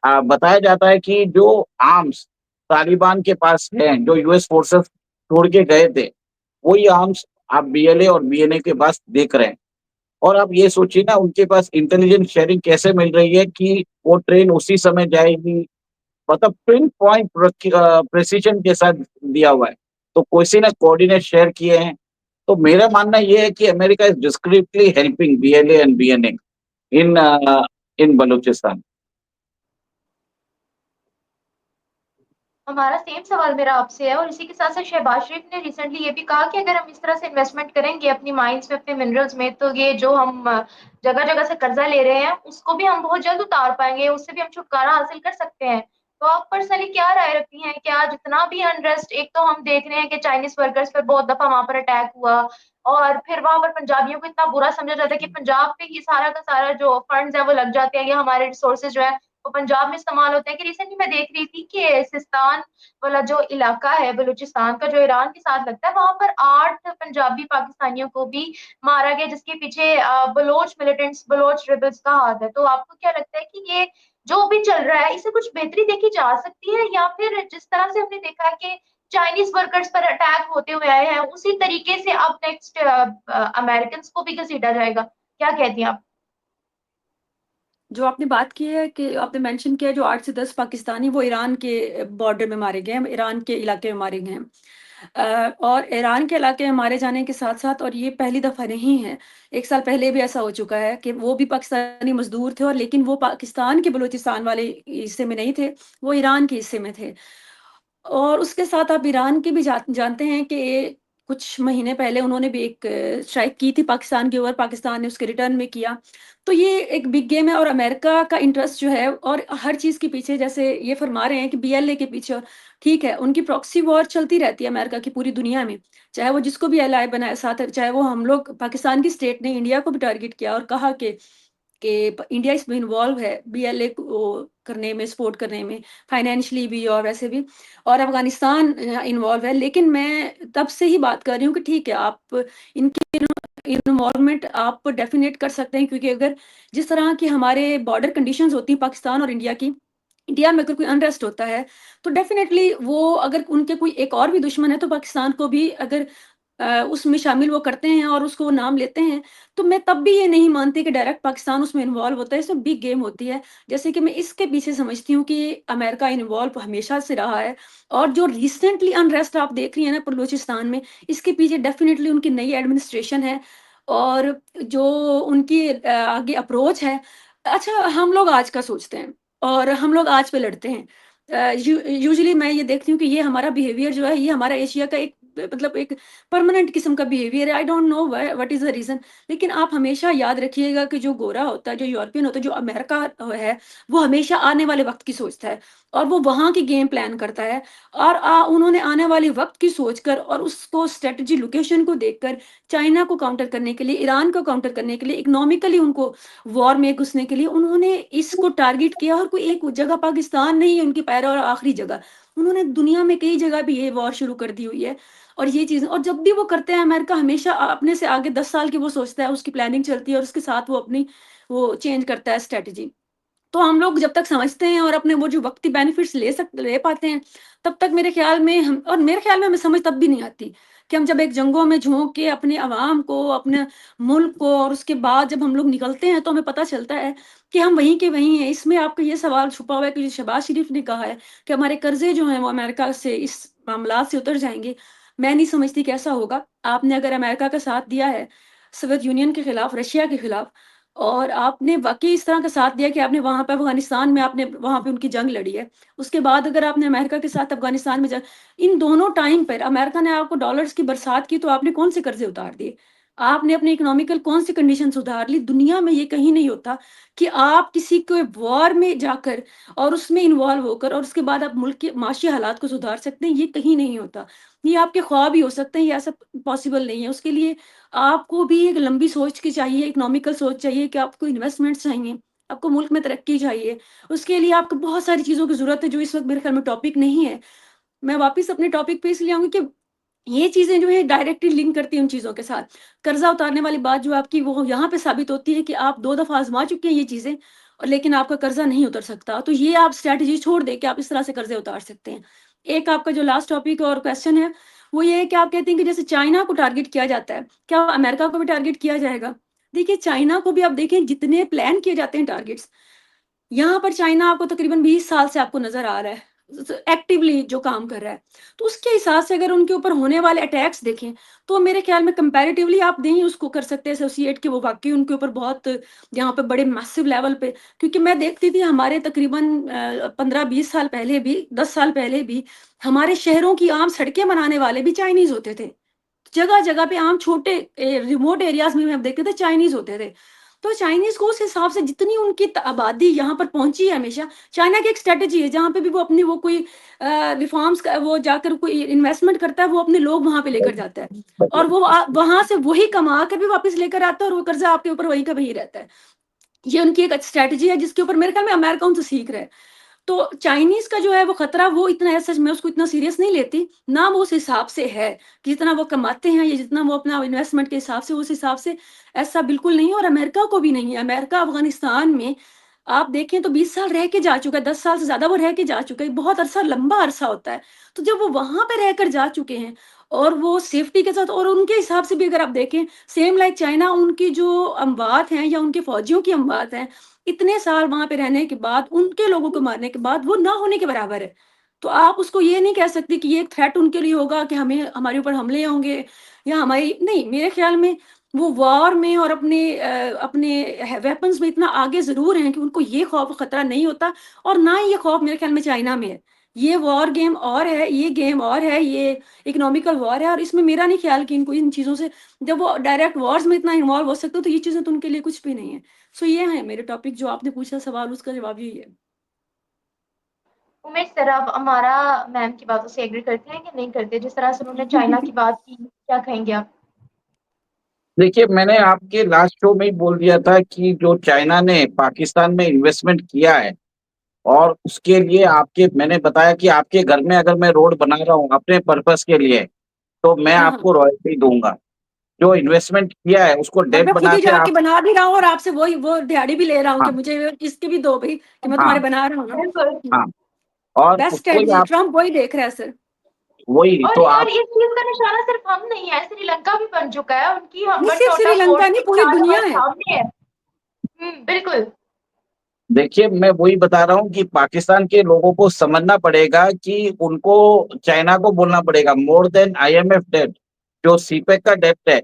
[SPEAKER 2] बताया जाता है कि जो आर्म्स तालिबान के पास हैं, जो यूएस फोर्सेस छोड़ के गए थे, वही आर्म्स आप बीएलए और बीएनए के पास देख रहे हैं। और आप ये सोचिए ना, उनके पास इंटेलिजेंस शेयरिंग कैसे मिल रही है कि वो ट्रेन उसी समय जाएगी, मतलब पिन पॉइंट प्रेसिजन के साथ दिया हुआ है। तो किसी ने कोऑर्डिनेट शेयर किए हैं। तो मेरा मानना ये है कि America is discreetly helping BLA and BNA in in Balochistan.
[SPEAKER 1] हमारा सेम सवाल मेरा आपसे है, और इसी के साथ साथ शहबाज शरीफ ने रिसेंटली ये भी कहा कि अगर हम इस तरह से इन्वेस्टमेंट करेंगे अपनी माइंस में, अपने मिनरल्स में, तो ये जो हम जगह जगह से कर्जा ले रहे हैं उसको भी हम बहुत जल्द उतार पाएंगे, उससे भी हम छुटकारा हासिल कर सकते हैं। तो आप पर्सनली क्या राय रखती हैं? क्या जितना भी अनरेस्ट, एक तो हम देख रहे हैं कि चाइनीज वर्कर्स पर बहुत दफा वहां पर अटैक हुआ, और फिर वहां पर पंजाबियों को इतना बुरा समझा जाता है कि पंजाब पे ही सारा का सारा जो फंड्स है वो लग जाते हैं, या हमारे रिसोर्सेज जो है वो पंजाब में इस्तेमाल होते हैं। कि रिसेंटली मैं देख रही थी कि सिस्तान वाला जो इलाका है बलूचिस्तान का, जो ईरान के साथ लगता है, वहां पर 8 पंजाबी पाकिस्तानियों को भी मारा गया, जिसके पीछे बलोच मिलिटेंट्स, बलोच रिबल्स का हाथ है। तो आपको क्या लगता है कि ये जो भी चल रहा है इससे कुछ बेहतरी देखी जा सकती है, या फिर जिस तरह से हमने देखा है कि चाइनीज वर्कर्स पर अटैक होते हुए आए हैं उसी तरीके से अब नेक्स्ट अमेरिकन को भी घसीटा जाएगा? क्या कहती हैं आप?
[SPEAKER 3] जो आपने बात की है कि आपने मेंशन किया जो 8 से 10 पाकिस्तानी वो ईरान के बॉर्डर में मारे गए हैं, ईरान के इलाके में मारे गए हैं। और ईरान के इलाके में मारे जाने के साथ-साथ, और ये पहली दफ़ा नहीं है, 1 साल पहले भी ऐसा हो चुका है कि वो भी पाकिस्तानी मज़दूर थे, और लेकिन वो पाकिस्तान के बलूचिस्तान वाले हिस्से में नहीं थे, वो ईरान के हिस्से में थे। और उसके साथ आप ईरान की भी जानते हैं कि कुछ महीने पहले उन्होंने भी एक स्ट्राइक की थी पाकिस्तान के ऊपर, पाकिस्तान ने उसके रिटर्न में किया। तो ये एक बिग गेम है, और अमेरिका का इंटरेस्ट जो है, और हर चीज़ के पीछे जैसे ये फरमा रहे हैं कि बीएलए के पीछे, और ठीक है, उनकी प्रॉक्सी वॉर चलती रहती है अमेरिका की पूरी दुनिया में। चाहे वो जिसको भी एलाय बनाए साथ है, चाहे वो हम लोग पाकिस्तान की स्टेट ने इंडिया को भी टारगेट किया और कहा कि इंडिया इसमें इन्वॉल्व है बीएलए को करने में, सपोर्ट करने में, फाइनेंशियली भी और वैसे भी, और अफगानिस्तान इन्वॉल्व है। लेकिन मैं तब से ही बात कर रही हूँ कि ठीक है, आप इनकी इन्वॉल्वमेंट आप डेफिनेट कर सकते हैं, क्योंकि अगर जिस तरह की हमारे बॉर्डर कंडीशंस होती हैं पाकिस्तान और इंडिया की, इंडिया में अगर कोई अनरेस्ट होता है तो डेफिनेटली वो, अगर उनके कोई एक और भी दुश्मन है तो पाकिस्तान को भी अगर उसमें शामिल वो करते हैं और उसको वो नाम लेते हैं, तो मैं तब भी ये नहीं मानती कि डायरेक्ट पाकिस्तान उसमें इन्वॉल्व होता है। इसमें बिग गेम होती है। जैसे कि मैं इसके पीछे समझती हूँ कि अमेरिका इन्वॉल्व हमेशा से रहा है, और जो रिसेंटली अनरेस्ट आप देख रही हैं ना बलूचिस्तान में, इसके पीछे डेफिनेटली उनकी नई एडमिनिस्ट्रेशन है, और जो उनकी आगे अप्रोच है। अच्छा, हम लोग आज का सोचते हैं और हम लोग आज पे लड़ते हैं। यूजुअली मैं ये देखती हूँ कि ये हमारा बिहेवियर जो है, ये हमारा एशिया का एक मतलब एक परमानेंट किस्म का बिहेवियर है। I don't know what is the reason. लेकिन आप हमेशा याद रखिएगा कि जो गोरा होता है, जो यूरोपियन होता है, जो अमेरिका है, वो हमेशा आने वाले वक्त की सोचता है और वो वहां की गेम प्लान करता है। और उन्होंने आने वाले वक्त की सोचकर और उसको स्ट्रेटजी लोकेशन को देखकर चाइना को काउंटर करने के लिए, ईरान को काउंटर करने के लिए, इकोनॉमिकली उनको वॉर में घुसने के लिए उन्होंने इसको टारगेट किया। और कोई एक जगह पाकिस्तान नहीं है उनकी पैरा और आखिरी जगह, उन्होंने दुनिया में कई जगह भी ये वॉर शुरू कर दी हुई है। और ये चीज़, और जब भी वो करते हैं अमेरिका हमेशा अपने से आगे 10 साल की वो सोचता है, उसकी प्लानिंग चलती है और उसके साथ वो अपनी वो चेंज करता है स्ट्रेटजी। तो हम लोग जब तक समझते हैं और अपने वो जो वक्ती बेनिफिट्स ले पाते हैं, तब तक मेरे ख्याल में हम, और मेरे ख्याल में हमें समझ तब भी नहीं आती कि हम जब एक जंगों में झोंक के अपने अवाम को, अपने मुल्क को, और उसके बाद जब हम लोग निकलते हैं तो हमें पता चलता है कि हम वहीं के वहीं हैं। इसमें आपका ये सवाल छुपा हुआ है कि जो शहबाज शरीफ ने कहा है कि हमारे कर्जे जो हैं वो अमेरिका से इस मामलात से उतर जाएंगे। मैं नहीं समझती कैसा होगा। आपने अगर अमेरिका का साथ दिया है सोवियत यूनियन के खिलाफ, रशिया के खिलाफ, और आपने वाक़ई इस तरह का साथ दिया कि आपने वहाँ पे अफ़गानिस्तान में आपने वहाँ पे उनकी जंग लड़ी है। उसके बाद अगर आपने अमेरिका के साथ अफ़गानिस्तान में जंग, इन दोनों टाइम पर अमेरिका ने आपको डॉलर्स की बरसात की, तो आपने कौन से कर्ज़े उतार दिए? आपने अपनी इकोनॉमिकल कौन सी कंडीशन सुधार ली? दुनिया में ये कहीं नहीं होता कि आप किसी के वॉर में जाकर और उसमें इन्वॉल्व होकर और उसके बाद आप मुल्क के माशी हालात को सुधार सकते हैं, ये कहीं नहीं होता। ये आपके ख्वाब ही हो सकते हैं, ये ऐसा पॉसिबल नहीं है। उसके लिए आपको भी एक लंबी सोच की चाहिए, इकोनॉमिकल सोच चाहिए कि आपको इन्वेस्टमेंट्स चाहिए, आपको मुल्क में तरक्की चाहिए। उसके लिए आपको बहुत सारी चीज़ों की ज़रूरत है जो इस वक़्त मेरे ख़्याल में टॉपिक नहीं है। मैं वापस अपने टॉपिक पे इसलिए आऊँगी कि ये चीज़ें जो है डायरेक्टली लिंक करती हैं उन चीज़ों के साथ। कर्ज़ा उतारने वाली बात जो आपकी वो यहाँ पे साबित होती है कि आप 2 दफ़ा आज़मा चुके हैं ये चीज़ें, और लेकिन आपका कर्ज़ा नहीं उतर सकता। तो ये आप स्ट्रैटेजी छोड़ दें कि आप इस तरह से कर्ज़े उतार सकते हैं। एक आपका जो लास्ट टॉपिक और क्वेश्चन है, वो ये है कि आप कहते हैं कि जैसे चाइना को टारगेट किया जाता है, क्या अमेरिका को भी टारगेट किया जाएगा? देखिए, चाइना को भी आप देखें, जितने प्लान किए जाते हैं टारगेट्स, यहाँ पर चाइना आपको तकरीबन 20 साल से आपको नज़र आ रहा है, एक्टिवली जो काम कर रहा है। तो उसके हिसाब से अगर उनके ऊपर होने वाले अटैक्स देखें, तो मेरे ख्याल में कंपैरेटिवली आप नहीं उसको कर सकते एसोसिएट कि वो वाक़ई उनके ऊपर बहुत यहाँ पे बड़े मैसिव लेवल पे, क्योंकि मैं देखती थी हमारे तकरीबन 15-20 साल पहले भी, 10 साल पहले भी, हमारे शहरों की आम सड़कें बनाने वाले भी चाइनीज़ होते थे। जगह-जगह पे आम छोटे रिमोट एरियाज़ में भी हम देखते थे चाइनीज़ होते थे। तो चाइनीज़ को उस हिसाब से जितनी उनकी आबादी यहाँ पर पहुँची है हमेशा, चाइना की एक स्ट्रैटेजी है जहाँ पे भी वो अपनी वो कोई रिफॉर्म्स का वो जाकर कोई इन्वेस्टमेंट करता है, वो अपने लोग वहाँ पे लेकर जाता है। और वो वहाँ से वही कमा कर भी वापस लेकर आता है और वो कर्ज़ा आपके ऊपर वहीं का वहीं रहता है। ये उनकी एक स्ट्रैटेजी है जिसके ऊपर मेरे ख्याल में अमेरिका उनसे सीख रहा है। तो चाइनीज़ का जो है वो खतरा, वो इतना है, सच मैं उसको इतना सीरियस नहीं लेती, ना वो उस हिसाब से है, कि जितना वो कमाते हैं या जितना वो अपना इन्वेस्टमेंट के हिसाब से, उस हिसाब से ऐसा बिल्कुल नहीं है, और अमेरिका को भी नहीं है। अमेरिका अफ़गानिस्तान में आप देखें तो 20 साल रह के जा चुका है, 10 साल से ज़्यादा वो रह के जा चुका है, बहुत अरसा, लंबा अरसा होता है। तो जब वो वहाँ पे रहकर जा चुके हैं और वो सेफ्टी के साथ, और उनके हिसाब से भी अगर आप देखें, सेम लाइक चाइना, उनकी जो अमवात हैं या उनके फौजियों की अमवात हैं, इतने साल वहाँ पे रहने के बाद, उनके लोगों को मारने के बाद, वो ना होने के बराबर है। तो आप उसको ये नहीं कह सकते कि ये एक थ्रेट उनके लिए होगा कि हमें, हमारे ऊपर हमले होंगे या हमारी नहीं, मेरे ख़्याल में वो वॉर में और अपने वेपन्स में इतना आगे ज़रूर हैं कि उनको ये खौफ खतरा नहीं होता, और ना ही ये खौफ मेरे ख़्याल में चाइना में है। ये वॉर गेम और है, ये गेम और है, ये इकोनॉमिकल वॉर है, और इसमें मेरा नहीं ख़्याल कि इनको इन चीज़ों से, जब वो डायरेक्ट वॉर्स में इतना इन्वॉल्व हो सकते हो, तो ये चीज़ें तो उनके लिए कुछ भी नहीं है। सो ये है मेरे टॉपिक, जो आपने पूछा सवाल, उसका जवाब यही है।
[SPEAKER 1] उमेश सर, आप हमारा मैम की बातों से एग्री करते हैं कि नहीं करते? जिस तरह से उन्होंने चाइना की बात की, क्या कहेंगे आप?
[SPEAKER 2] देखिए, मैंने आपके लास्ट शो में ही बोल दिया था कि जो चाइना ने पाकिस्तान में इन्वेस्टमेंट किया है, और उसके लिए आपके, मैंने बताया कि आपके घर में अगर मैं रोड बना रहा हूँ अपने पर्पस के लिए, तो मैं
[SPEAKER 3] हाँ, हाँ।
[SPEAKER 2] आपको रॉयल्टी दूंगा। जो इन्वेस्टमेंट किया है उसको
[SPEAKER 3] और
[SPEAKER 2] डेट
[SPEAKER 3] मैं खुद
[SPEAKER 2] बना
[SPEAKER 3] ही
[SPEAKER 2] के
[SPEAKER 3] जाके
[SPEAKER 2] आप।
[SPEAKER 3] बना भी रहा हूँ और आपसे वही वो दिहाड़ी भी ले रहा हूँ कि
[SPEAKER 2] हाँ,
[SPEAKER 3] मुझे इसकी भी दो भई, कि मैं तुम्हारे
[SPEAKER 2] हाँ,
[SPEAKER 3] बना रहा हूँ ना।
[SPEAKER 1] बिल्कुल।
[SPEAKER 2] हाँ, और
[SPEAKER 3] बेस्ट
[SPEAKER 2] उसको ही
[SPEAKER 3] स्ट्रैटेजी
[SPEAKER 2] आप,
[SPEAKER 3] ट्रम्प वही देख रहा है सर।
[SPEAKER 2] वही तो
[SPEAKER 1] और
[SPEAKER 2] आप।
[SPEAKER 1] इस चीज़ का निशाना सिर्फ हम नहीं है, श्रीलंका भी बन चुका है। उनकी
[SPEAKER 3] नहीं,
[SPEAKER 1] हम्बन
[SPEAKER 3] सिर्फ
[SPEAKER 1] टोटा फोर्स
[SPEAKER 3] श्रीलंका नहीं,
[SPEAKER 1] की
[SPEAKER 3] पूरी
[SPEAKER 1] मिसाल
[SPEAKER 3] दुनिया
[SPEAKER 1] हमारे
[SPEAKER 3] है।
[SPEAKER 1] सामने है। बिल्कुल।
[SPEAKER 2] देखिए, मैं वही बता रहा हूँ कि पाकिस्तान के लोगों को समझना पड़ेगा कि उनको चाइना को बोलना पड़ेगा मोर देन आईएमएफ डेट, जो सीपेक का डेट है,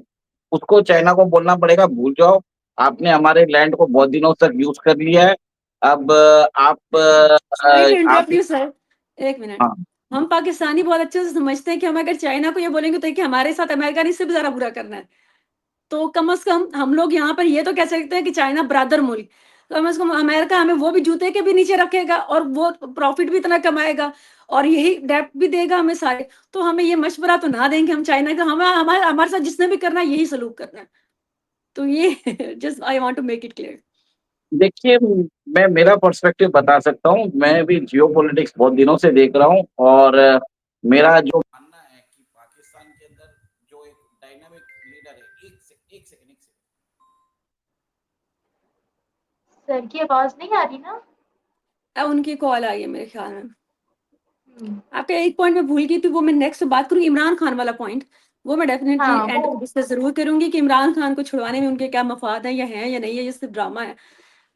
[SPEAKER 2] उसको चाइना को बोलना पड़ेगा भूल जाओ। आपने हमारे लैंड को बहुत दिनों तक यूज कर लिया है। अब आप
[SPEAKER 3] सॉरी टू
[SPEAKER 2] आप।
[SPEAKER 3] Interrupt you sir, 1 minute.
[SPEAKER 2] हाँ,
[SPEAKER 3] हम पाकिस्तानी बहुत अच्छे से समझते हैं कि हम अगर चाइना को ये बोलेंगे तो कि हमारे साथ अमेरिका ने इससे भी ज़्यादा बुरा करना है। तो कम से कम हम लोग यहाँ पर ये तो कह सकते हैं कि चाइना ब्रदर मुल्क, कम से कम अमेरिका हमें वो भी जूते के भी नीचे रखेगा और वो प्रॉफिट भी इतना कमाएगा और यही डेब्ट भी देगा हमें सारे। तो हमें ये मशवरा तो ना देंगे हम चाइना का, हमें हमारे हमारे साथ जिसने भी करना है यही सलूक करना है। तो ये just I want to make it clear.
[SPEAKER 2] देखिए, मैं मेरा पर्सपेक्टिव बता सकता हूँ। मैं भी जियोपॉलिटिक्स बहुत दिनों से देख रहा हूँ और मेरा जो मानना है कि पाकिस्तान के अंदर जो एक डायनामिक लीडर है, एक सेकंड
[SPEAKER 1] सर की आवाज नहीं आ रही ना?
[SPEAKER 3] अब उनकी कॉल आई है मेरे ख्याल में। आपका एक पॉइंट मैं भूल गई थी, वो मैं नेक्स्ट बात करूँ, इमरान खान वाला पॉइंट। वो मैं डेफिनेटली
[SPEAKER 1] हाँ
[SPEAKER 3] एंड
[SPEAKER 1] वो
[SPEAKER 3] पे डिस्कस जरूर करूंगी कि इमरान खान को छुड़वाने में उनके क्या मफाद हैं या नहीं है, ये सिर्फ ड्रामा है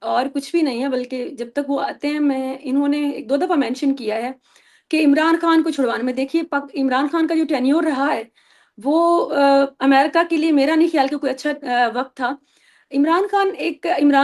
[SPEAKER 3] और कुछ भी नहीं है। बल्कि जब तक वो आते हैं, मैं इन्होंने एक दो दफा मेंशन किया है कि इमरान खान को छुड़वाने में, देखिए इमरान खान का जो टेन्योर रहा है वो अमेरिका के लिए मेरा नहीं ख्याल कि कोई अच्छा वक्त था। इमरान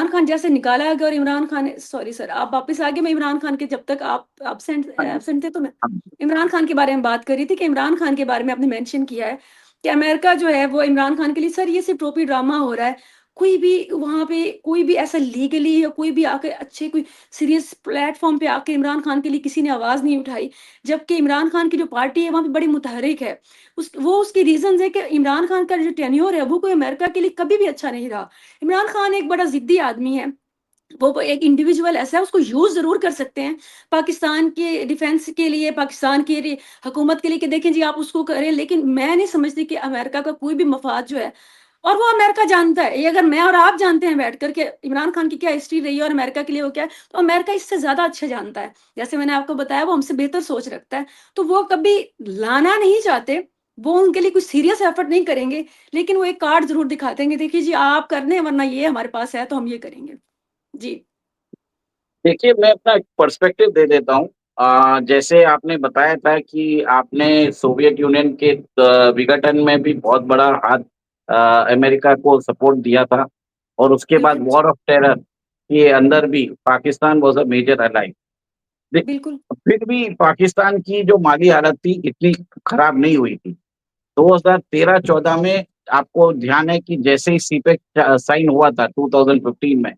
[SPEAKER 3] खान जैसे निकाला गया और इमरान खान, सॉरी सर आप वापस आ गए। मैं इमरान खान के, जब तक आप एब्सेंट थे तो मैं इमरान खान के बारे में बात कर रही थी कि इमरान खान के बारे में आपने मेंशन किया है कि अमेरिका जो है वो इमरान खान के लिए, सर ये सिर्फ टोपी ड्रामा हो रहा है। कोई भी वहां पे कोई भी ऐसा लीगली या कोई भी आके अच्छे कोई सीरियस प्लेटफॉर्म पे आके इमरान खान के लिए किसी ने आवाज नहीं उठाई, जबकि इमरान खान की जो पार्टी है वहां पे बड़ी मुतहरिक है। उसकी रीजन है कि इमरान खान का जो टेन्योर है वो कोई अमेरिका के लिए कभी भी अच्छा नहीं रहा। इमरान खान एक बड़ा जिद्दी आदमी है, वो एक इंडिविजुअल ऐसा है, उसको यूज जरूर कर सकते हैं पाकिस्तान के डिफेंस के लिए, पाकिस्तान की हुकूमत के लिए कि देखें जी आप उसको करें, लेकिन मैं नहीं समझती कि अमेरिका का कोई भी मफाद जो है, और वो अमेरिका जानता है। ये अगर मैं और आप जानते हैं बैठ कर के इमरान खान की क्या हिस्ट्री रही है और अमेरिका के लिए वो क्या है, तो अमेरिका इससे ज्यादा अच्छा जानता है। जैसे मैंने आपको बताया, वो हमसे बेहतर सोच रखता है, तो वो कभी लाना नहीं चाहते, वो उनके लिए कुछ सीरियस एफर्ट नहीं करेंगे, लेकिन वो एक कार्ड जरूर दिखाते हैं, देखिए जी आप करने, वरना ये हमारे पास है तो हम ये करेंगे। जी।
[SPEAKER 2] देखिए, मैं अपना पर्सपेक्टिव दे देता हूँ। जैसे आपने बताया था कि आपने सोवियत यूनियन के विघटन में भी बहुत बड़ा हाथ अमेरिका को सपोर्ट दिया था और उसके बाद
[SPEAKER 3] बिल्कुल।
[SPEAKER 2] वॉर ऑफ टेरर के अंदर भी Pakistan was a major ally.
[SPEAKER 3] बिल्कुल।
[SPEAKER 2] फिर भी पाकिस्तान की जो माली हालत थी इतनी खराब नहीं हुई थी। 2013-14 में आपको ध्यान है कि जैसे ही सीपेक साइन हुआ था 2015 में,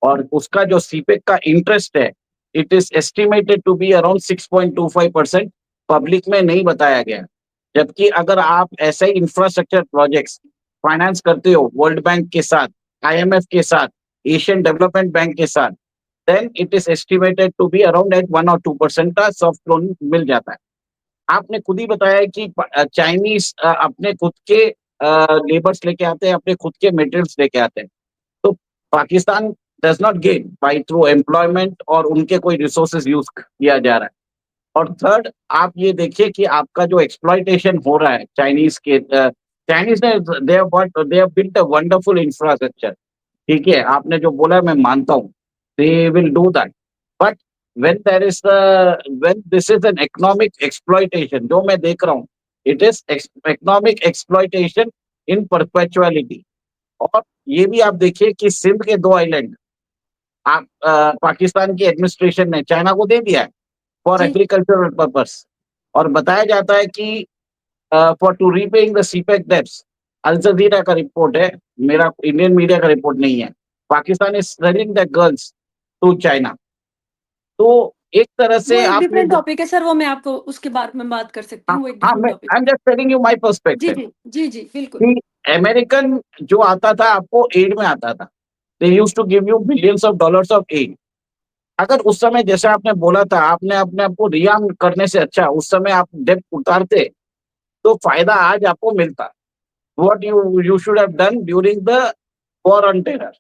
[SPEAKER 2] और उसका जो सीपेक का इंटरेस्ट है, it is estimated to be around 6.25%। Public में नहीं बताया गया। जबकि अगर आप ऐसे ही इंफ्रास्ट्रक्चर प्रोजेक्ट्स फाइनेंस करते हो वर्ल्ड बैंक के साथ, आईएमएफ के साथ, एशियन डेवलपमेंट बैंक के साथ, then it is estimated to be around at 1 or 2% का सॉफ्ट लोन मिल जाता है। आपने खुद ही बताया कि चाइनीज अपने खुद के लेबर्स लेके आते हैं, अपने खुद के मटेरियल्स लेके आते हैं। तो Pakistan does not gain by through employment और उनके कोई रिसोर्सेज यूज किया जा रहा है। और थर्ड, आप ये देखिए कि आपका जो एक्सप्लॉइटेशन हो रहा है चाइनीज के, चाइनीज ने they have built a wonderful infrastructure. ठीक है, आपने जो बोला मैं मानता हूँ, they will do that. But when there is when this is an economic exploitation, जो मैं देख रहा हूँ, it is economic exploitation in perpetuality। और ये भी आप देखिए कि सिंध के 2 आइलैंड आप पाकिस्तान की एडमिनिस्ट्रेशन ने चाइना को दे दिया है फॉर
[SPEAKER 3] जी।
[SPEAKER 2] Agricultural purpose. और बताया जाता है कि for to repaying the CPEC debts, Al Jazeera का रिपोर्ट है, मेरा इंडियन मीडिया का रिपोर्ट नहीं है, Pakistan is selling the girls to China. तो एक तरह
[SPEAKER 3] वो
[SPEAKER 2] से
[SPEAKER 3] एक
[SPEAKER 2] आप ये
[SPEAKER 3] डिफरेंट टॉपिक है सर, वो मैं आपको उसके बारे में बात कर सकती
[SPEAKER 2] हाँ,
[SPEAKER 3] हूँ, वो एक
[SPEAKER 2] हाँ,
[SPEAKER 3] डिफरेंट
[SPEAKER 2] मैं
[SPEAKER 3] टॉपिक
[SPEAKER 2] आई
[SPEAKER 3] है।
[SPEAKER 2] Am just telling you my
[SPEAKER 3] जी
[SPEAKER 2] पर्सपेक्टिव
[SPEAKER 3] जी जी जी बिल्कुल।
[SPEAKER 2] कि अमेरिकन जो आता था आपको एड में आता था, they used to give you billions of dollars of aid. अगर उस समय जैसे आपने बोला था, आपने अपने आप को रियार्म करने से अच्छा उस समय आप डेब्ट उतारते तो फायदा आज आपको मिलता। What you should have done during the war on terror.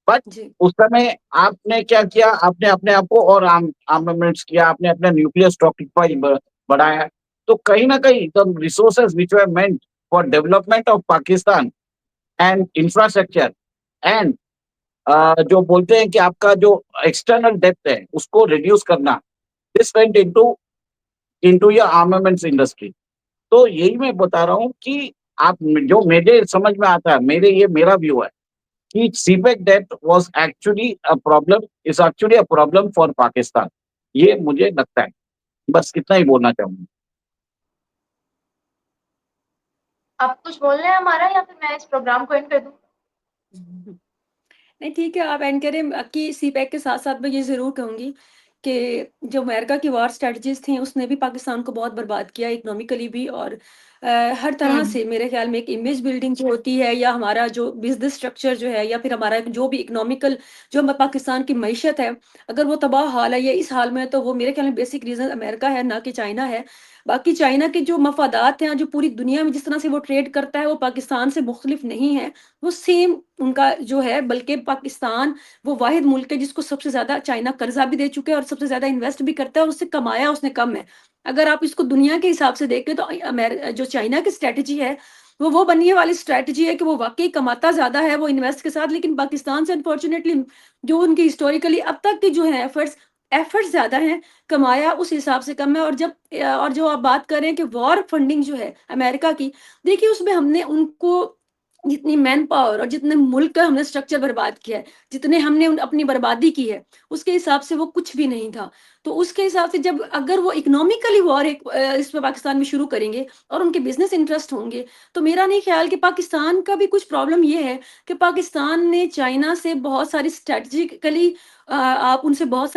[SPEAKER 2] But
[SPEAKER 3] जी।
[SPEAKER 2] उस समय आपने क्या किया, आपने अपने आप को और आर्मामेंट्स किया, आपने अपना न्यूक्लियर स्टॉक बढ़ाया। तो कहीं ना कहीं the resources which were meant for development of Pakistan and infrastructure and जो बोलते हैं कि आपका जो एक्सटर्नल डेप्थ है उसको रिड्यूस करना, this went into into your armaments industry. तो यही मैं बता रहा हूँ कि आप जो मुझे समझ में आता है, मेरा व्यू है कि CPEC debt was actually a problem, is actually a problem for Pakistan. ये मुझे लगता है। बस इतना ही बोलना चाहूंगा।
[SPEAKER 1] आप कुछ बोल रहे हैं हमारा, या फिर मैं इस प्रोग्राम को एंड कर दूं?
[SPEAKER 3] नहीं ठीक है, आप एंड करें। बाकी सीपैक के साथ-साथ मैं ये ज़रूर कहूँगी कि जो अमेरिका की वॉर स्ट्रैटेजीज़ थी, उसने भी पाकिस्तान को बहुत बर्बाद किया इकोनॉमिकली भी, और हर तरह
[SPEAKER 1] हम्म।
[SPEAKER 3] से मेरे ख़्याल में एक इमेज बिल्डिंग जो होती है, या हमारा जो बिज़नेस स्ट्रक्चर जो है, या फिर हमारा जो भी इकोनॉमिकल जो पाकिस्तान की मईशत है, अगर वो तबाह हाल है या इस हाल में है, तो वो मेरे ख़्याल में बेसिक रीज़न अमेरिका है, ना कि चाइना है। बाकी चाइना के जो मफ़ादात हैं, जो पूरी दुनिया में जिस तरह से वो ट्रेड करता है, वो पाकिस्तान से मुख़्तलिफ़ नहीं है। वो सेम उनका जो है, बल्कि पाकिस्तान वो वाहिद मुल्क है जिसको सबसे ज़्यादा चाइना कर्ज़ा भी दे चुका है और सबसे ज़्यादा इन्वेस्ट भी करता है, और उससे कमाया उसने कम है। अगर आप इसको दुनिया के हिसाब से देखें, तो जो चाइना की स्ट्रैटेजी है, वो बनने वाली स्ट्रैटेजी है कि वो वाक़ई कमाता ज़्यादा है, वो इन्वेस्ट के साथ, लेकिन पाकिस्तान से अनफॉर्च्यूनेटली जो उनकी हिस्टोरिकली अब तक की जो है एफर्ट्स ज़्यादा हैं, कमाया उस हिसाब से कम है। और जो आप बात कर रहे हैं कि वॉर फंडिंग जो है अमेरिका की, देखिए उसमें हमने उनको जितनी मैन पावर और जितने मुल्क का हमने स्ट्रक्चर बर्बाद किया है, जितने हमने अपनी बर्बादी की है, उसके हिसाब से वो कुछ भी नहीं था। तो उसके हिसाब से जब अगर वो इकोनॉमिकली वॉर इस पे पाकिस्तान में शुरू करेंगे और उनके बिजनेस इंटरेस्ट होंगे, तो मेरा नहीं ख्याल कि पाकिस्तान का भी कुछ प्रॉब्लम ये है कि पाकिस्तान ने चाइना से बहुत सारी स्ट्रेटेजिकली आप उनसे बहुत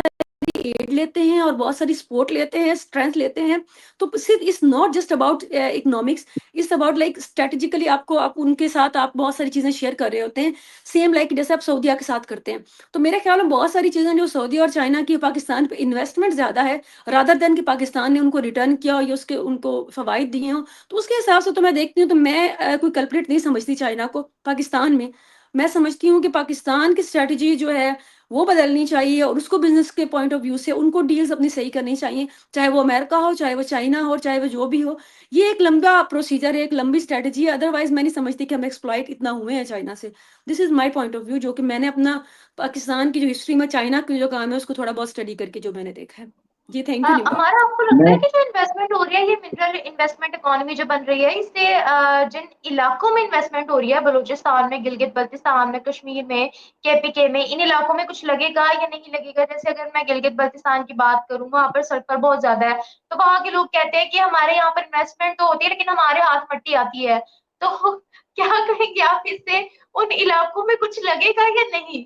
[SPEAKER 3] एड लेते हैं और बहुत सारी सपोर्ट लेते हैं, स्ट्रेंथ लेते हैं। तो सिर्फ it's not just about economics, it's about like strategically आपको आप उनके साथ आप बहुत सारी चीज़ें शेयर कर रहे होते हैं। सेम लाइक जैसे आप सऊदीया के साथ करते हैं। तो मेरे ख्याल में बहुत सारी चीज़ें जो सऊदी और चाइना की पाकिस्तान पे इन्वेस्टमेंट ज़्यादा है, रादर देन कि पाकिस्तान ने उनको रिटर्न किया हो या उसके उनको फ़वाइद दिए हों। तो उसके हिसाब से तो मैं देखती हूँ, तो मैं कोई कल्प्रिट नहीं समझती चाइना को पाकिस्तान में। मैं समझती हूँ कि पाकिस्तान की स्ट्रैटेजी जो है वो बदलनी चाहिए, और उसको बिज़नेस के पॉइंट ऑफ व्यू से उनको डील्स अपनी सही करनी चाहिए, चाहे वो अमेरिका हो, चाहे वो चाइना हो, चाहे वो जो भी हो। ये एक लंबा प्रोसीजर है, एक लंबी स्ट्रैटेजी है, अदरवाइज़ मैं नहीं समझती कि हम एक्सप्लॉइट इतना हुए हैं चाइना से। This is my point of view, जो कि मैंने अपना पाकिस्तान की जो हिस्ट्री में चाइना की जो काम है, उसको थोड़ा बहुत स्टडी करके जो मैंने देखा है। जी, थैंक यू निभा।
[SPEAKER 1] हमारा आपको लगता है
[SPEAKER 2] मैं
[SPEAKER 1] कि जो इन्वेस्टमेंट हो रही है, ये मिनरल इन्वेस्टमेंट इकोनॉमी जो बन रही है, इससे जिन इलाकों में इन्वेस्टमेंट हो रही है, बलूचिस्तान में, गिलगित बल्तिस्तान में, कश्मीर में, केपीके में, इन इलाकों में कुछ लगेगा या नहीं लगेगा? जैसे अगर मैं गिलगित बल्तिस्तान की बात करूं, वहां पर सल्फर बहुत ज्यादा है, तो वहां के लोग कहते हैं कि हमारे यहाँ पर इन्वेस्टमेंट तो होती है, लेकिन हमारे हाथ मट्टी आती है। तो क्या कहेंगे आप इससे? उन इलाकों में कुछ लगेगा या नहीं?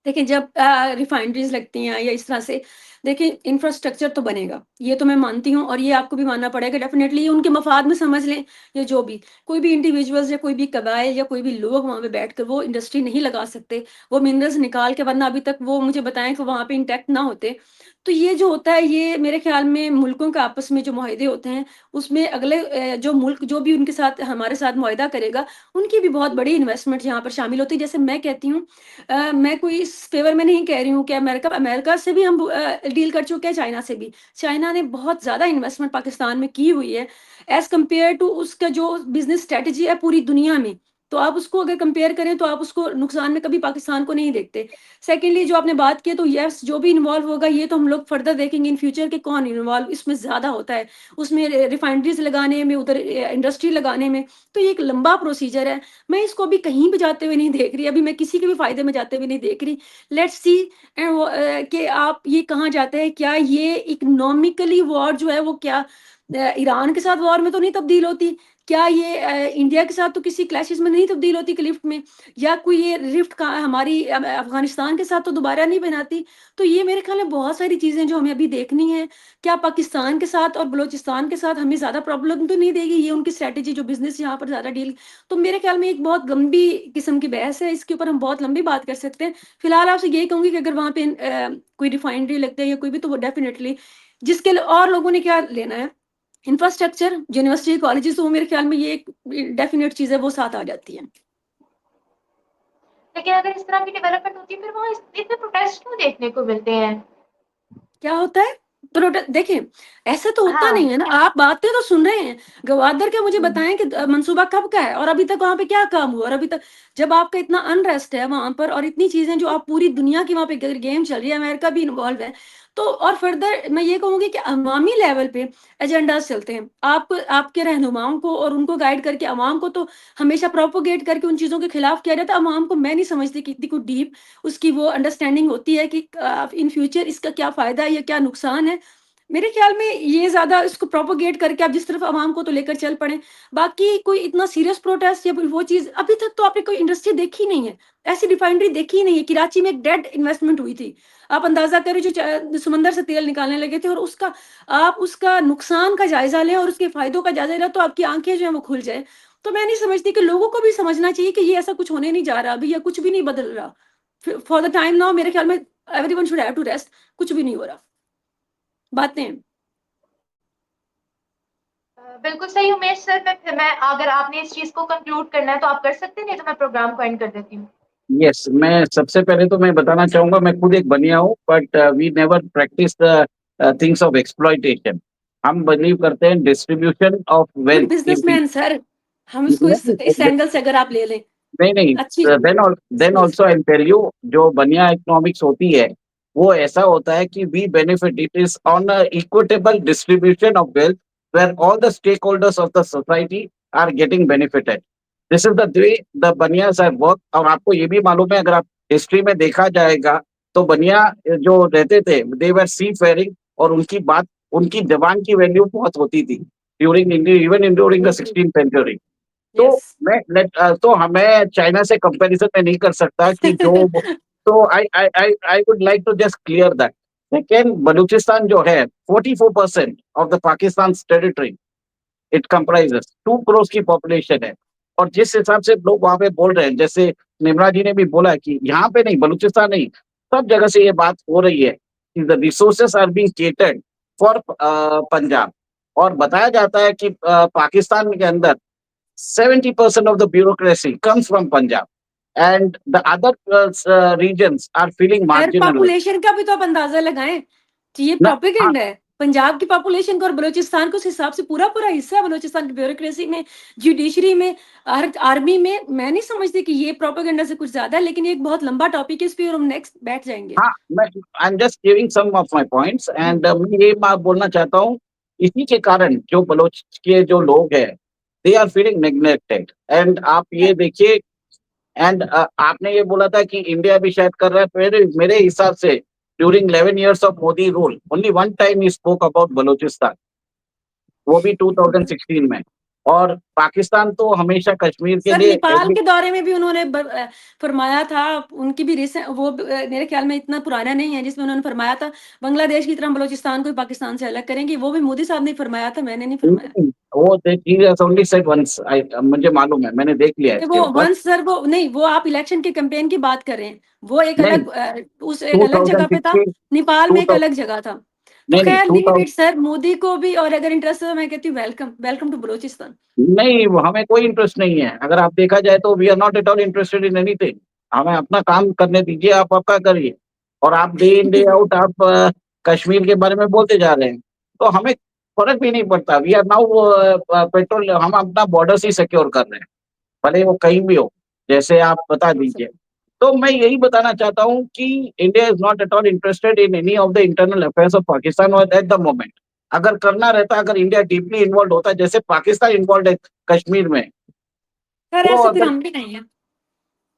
[SPEAKER 3] देखिए, जब रिफाइनरीज़ लगती हैं या इस तरह से, देखिए इंफ्रास्ट्रक्चर तो बनेगा, ये तो मैं मानती हूँ, और ये आपको भी मानना पड़ेगा डेफ़िनेटली, उनके मफ़ाद में समझ लें या जो भी। कोई भी इंडिविजुअल्स या कोई भी कबाइल या कोई भी लोग वहाँ पे बैठकर वो इंडस्ट्री नहीं लगा सकते, वो मिनरल्स निकाल के, वरना अभी तक वो मुझे बताएँ कि वहाँ पे इंटैक्ट ना होते। तो ये जो होता है, ये मेरे ख़्याल में मुल्कों के आपस में जो मुआहदे होते हैं, उसमें अगले जो मुल्क जो भी उनके साथ हमारे साथ मुआहदा करेगा, उनकी भी बहुत बड़ी इन्वेस्टमेंट यहाँ पर शामिल होती है। जैसे मैं कहती हूँ, मैं कोई इस फ़ेवर में नहीं कह रही हूँ कि अमेरिका अमेरिका से भी हम डील कर चुके हैं, चाइना से भी। चाइना ने बहुत ज़्यादा इन्वेस्टमेंट पाकिस्तान में की हुई है, एज़ कम्पेयर टू उसका जो बिज़नेस स्ट्रैटेजी है पूरी दुनिया में। तो आप उसको अगर कंपेयर करें, तो आप उसको नुकसान में कभी पाकिस्तान को नहीं देखते। सेकंडली जो आपने बात की है, तो येस, जो भी इन्वॉल्व होगा, ये तो हम लोग फर्दर देखेंगे इन फ्यूचर कि कौन इन्वॉल्व इसमें ज़्यादा होता है। उसमें रिफाइनरीज़ लगाने में, उधर इंडस्ट्री लगाने में, तो ये एक लंबा प्रोसीजर है। मैं इसको अभी कहीं भी जाते हुए नहीं देख रही, अभी मैं किसी के भी फ़ायदे में जाते हुए नहीं देख रही। लेट्स सी कि आप ये कहाँ जाते हैं, क्या ये इकोनॉमिकली वॉर जो है वो क्या ईरान के साथ वॉर में तो नहीं तब्दील होती? क्या ये इंडिया के साथ तो किसी क्लैशेस में नहीं तब्दील होती कि लिफ्ट में? या कोई ये रिफ्ट का हमारी अफ़गानिस्तान के साथ तो दोबारा नहीं बनाती? तो ये मेरे ख़्याल में बहुत सारी चीज़ें जो हमें अभी देखनी है। क्या पाकिस्तान के साथ और बलूचिस्तान के साथ हमें ज़्यादा प्रॉब्लम तो नहीं देगी ये उनकी स्ट्रैटेजी, जो बिज़नेस यहाँ पर ज़्यादा डील। तो मेरे ख़्याल में एक बहुत गंदी किस्म की बहस है, इसके ऊपर हम बहुत लंबी बात कर सकते हैं। फिलहाल आपसे यही कहूँगी कि अगर वहाँ पे कोई रिफाइनरी लगता है या कोई भी, तो वो डेफ़िनेटली जिसके लिए और लोगों ने क्या लेना है, इंफ्रास्ट्रक्चर, यूनिवर्सिटी, कॉलेजेस, तो वो मेरे ख़्याल में ये एक डेफ़िनेट चीज़ है, वो साथ आ जाती है।
[SPEAKER 1] लेकिन अगर इस तरह की डेवलपमेंट होती है, फिर वहाँ इतने प्रोटेस्ट क्यों देखने को मिलते हैं?
[SPEAKER 3] क्या होता है? देखिए, ऐसा तो होता
[SPEAKER 1] हाँ।
[SPEAKER 3] नहीं है ना, आप बातें तो सुन रहे हैं। गवादर क्या मुझे
[SPEAKER 1] हम्म।
[SPEAKER 3] बताएँ कि मंसूबा कब का है और अभी तक वहाँ पे क्या काम हुआ, और अभी तक जब आपका इतना अनरेस्ट है वहाँ पर, और इतनी चीज़ें जो आप पूरी दुनिया की वहाँ पे गेम चल रही है, अमेरिका भी इन्वॉल्व है। तो और फर्दर मैं ये कहूँगी कि अवामी लेवल पे एजेंडाज़ चलते हैं। आप आपके रहनुमाओं को और उनको गाइड करके अवाम को तो हमेशा प्रोपेगेट करके उन चीज़ों के खिलाफ किया जाता है। अवाम को मैं नहीं समझती कि इतनी कोई डीप उसकी वो अंडरस्टैंडिंग होती है कि इन फ्यूचर इसका क्या फ़ायदा है या क्या नुकसान है। मेरे ख्याल में ये ज़्यादा इसको प्रोपेगेट करके आप जिस तरफ आवाम को तो लेकर चल पड़े, बाकी कोई इतना सीरियस प्रोटेस्ट या फिर वो चीज़ अभी तक तो आपने कोई इंडस्ट्री देखी नहीं है, ऐसी रिफाइनरी देखी ही नहीं है। कराची में एक डेड इन्वेस्टमेंट हुई थी। आप अंदाज़ा करें जो समंदर से तेल निकालने लगे थे और आप उसका नुकसान का जायज़ा लें और उसके फ़ायदों का जायज़ा लें तो आपकी आँखें जो हैं वो खुल जाएँ। तो मैं नहीं समझती कि लोगों को भी समझना चाहिए कि ये ऐसा कुछ होने नहीं जा रहा अभी या कुछ भी नहीं बदल रहा। फॉर द टाइम नाउ मेरे ख्याल में everyone should have to rest, कुछ भी नहीं हो रहा। बातें
[SPEAKER 1] बिल्कुल सही उमेश सर। मैं अगर आपने इस चीज को कंक्लूड करना है तो आप कर सकते हैं, नहीं तो मैं प्रोग्राम को एंड कर देती हूँ।
[SPEAKER 2] यस, मैं सबसे पहले तो मैं बताना चाहूंगा, मैं खुद एक बनिया हूँ, but we never practice the things of exploitation. हम बिलीव करते हैं डिस्ट्रीब्यूशन ऑफ
[SPEAKER 3] गुड
[SPEAKER 2] वेल्थ की।
[SPEAKER 3] बिजनेसमैन सर, हम इसको इस एंगल से अगर आप ले लें
[SPEAKER 2] नहीं नहीं,
[SPEAKER 3] अच्छी
[SPEAKER 2] then also I tell you, जो बनिया इकोनॉमिक्स होती है वो ऐसा होता है कि we benefit, it is on equitable distribution of wealth where all the stake holders of the society are getting benefited. This is the way the banias have work. और आपको ये भी मालूम है, अगर आप हिस्ट्री में देखा जाएगा तो बनिया जो रहते थे दे वर सी फेयरिंग, और उनकी जबान की वैल्यू बहुत होती थी during even during the 16th century. तो
[SPEAKER 3] यस
[SPEAKER 2] तो हमें चाइना से कंपैरिजन में नहीं कर सकता कि जो, तो I would like to just clear that. Second, Balochistan जो है 44% of the Pakistan territory, it comprises 2 crore की पॉपुलेशन है। और जिस हिसाब से लोग वहां पे बोल रहे हैं, जैसे निमरा जी ने भी बोला कि यहाँ पे नहीं, बलूचिस्तान नहीं, सब जगह से ये बात हो रही है कि the resources are being catered for Punjab. और बताया जाता है कि पाकिस्तान के अंदर 70% of the bureaucracy comes from Punjab, and the other regions are feeling
[SPEAKER 3] sir
[SPEAKER 2] marginalized.
[SPEAKER 3] Population का भी तो आप अंदाजा लगाएं कि ये
[SPEAKER 2] ना, हाँ,
[SPEAKER 3] प्रोपेगेंडा है। पंजाब की पॉपुलेशन को और बलूचिस्तान को उस हिसाब से पूरा पूरा हिस्सा है बलूचिस्तान की ब्यूरोक्रेसी में, जुडिशरी में, आर्मी में। मैं नहीं समझती कि ये प्रोपेगेंडा से कुछ ज्यादा है, लेकिन ये एक बहुत लंबा टॉपिक है, इस पे और हम नेक्स्ट बैठ जाएंगे।
[SPEAKER 2] हाँ, मैं I am just giving some of my points, and मैं ये बोलना चाहता हूँ, इसी के कारण जो बलोच के जो लोग हैं they are feeling neglected. And आप ये देखिए, एंड आपने ये बोला था कि इंडिया भी शायद कर रहा है, मेरे हिसाब से during 11 years of Modi rule only one time he spoke about Balochistan, वो भी 2016 में। और पाकिस्तान तो हमेशा कश्मीर के
[SPEAKER 3] सर
[SPEAKER 2] लिए
[SPEAKER 3] नेपाल के दौरे में भी उन्होंने फरमाया था, उनकी भी मेरे ख्याल में इतना पुराना नहीं है, जिसमें उन्होंने फरमाया था बांग्लादेश की तरह बलूचिस्तान को पाकिस्तान से अलग करेंगे। वो भी मोदी साहब ने फरमाया था, मैंने नहीं फरमाया।
[SPEAKER 2] वो ओनली सेड वंस, मुझे मालूम है, मैंने देख लिया इसके
[SPEAKER 3] वो
[SPEAKER 2] ऊपर।
[SPEAKER 3] वंस सर वो नहीं, वो आप इलेक्शन के कैंपेन की बात कर रहे हैं, वो एक
[SPEAKER 2] नहीं,
[SPEAKER 3] अलग उस एक अलग जगह पे था,
[SPEAKER 2] 2016,
[SPEAKER 3] नेपाल में एक अलग जगह था। तो
[SPEAKER 2] नहीं नहीं,
[SPEAKER 3] खैर लीव
[SPEAKER 2] 2000
[SPEAKER 3] इट सर, मोदी को भी और अगर इंटरेस्ट है मैं कहती हूँ वेलकम, वेलकम टू बलूचिस्तान।
[SPEAKER 2] नहीं, हमें कोई इंटरेस्ट नहीं है। अगर आप देखा जाए तो we are not at all interested in anything. हमें अपना काम करने दीजिए, आप आपका करिए। और आप डे इन डे आउट आप कश्मीर के बारे में बोलते जा रहे हैं, तो हमें फर्क भी नहीं पड़ता। वी आर नाउ पेट्रोल, हम अपना बॉर्डर ही सिक्योर कर रहे हैं, भले वो कहीं भी हो, जैसे आप बता दीजिए। तो मैं यही बताना चाहता हूँ कि India is not at all interested in any of the internal affairs of Pakistan at the moment. अगर करना रहता, अगर इंडिया डीपली इन्वॉल्व होता, जैसे पाकिस्तान इन्वॉल्व है कश्मीर में,
[SPEAKER 3] सर
[SPEAKER 2] वो
[SPEAKER 3] ऐसे फिर
[SPEAKER 2] अगर,
[SPEAKER 3] हम भी नहीं है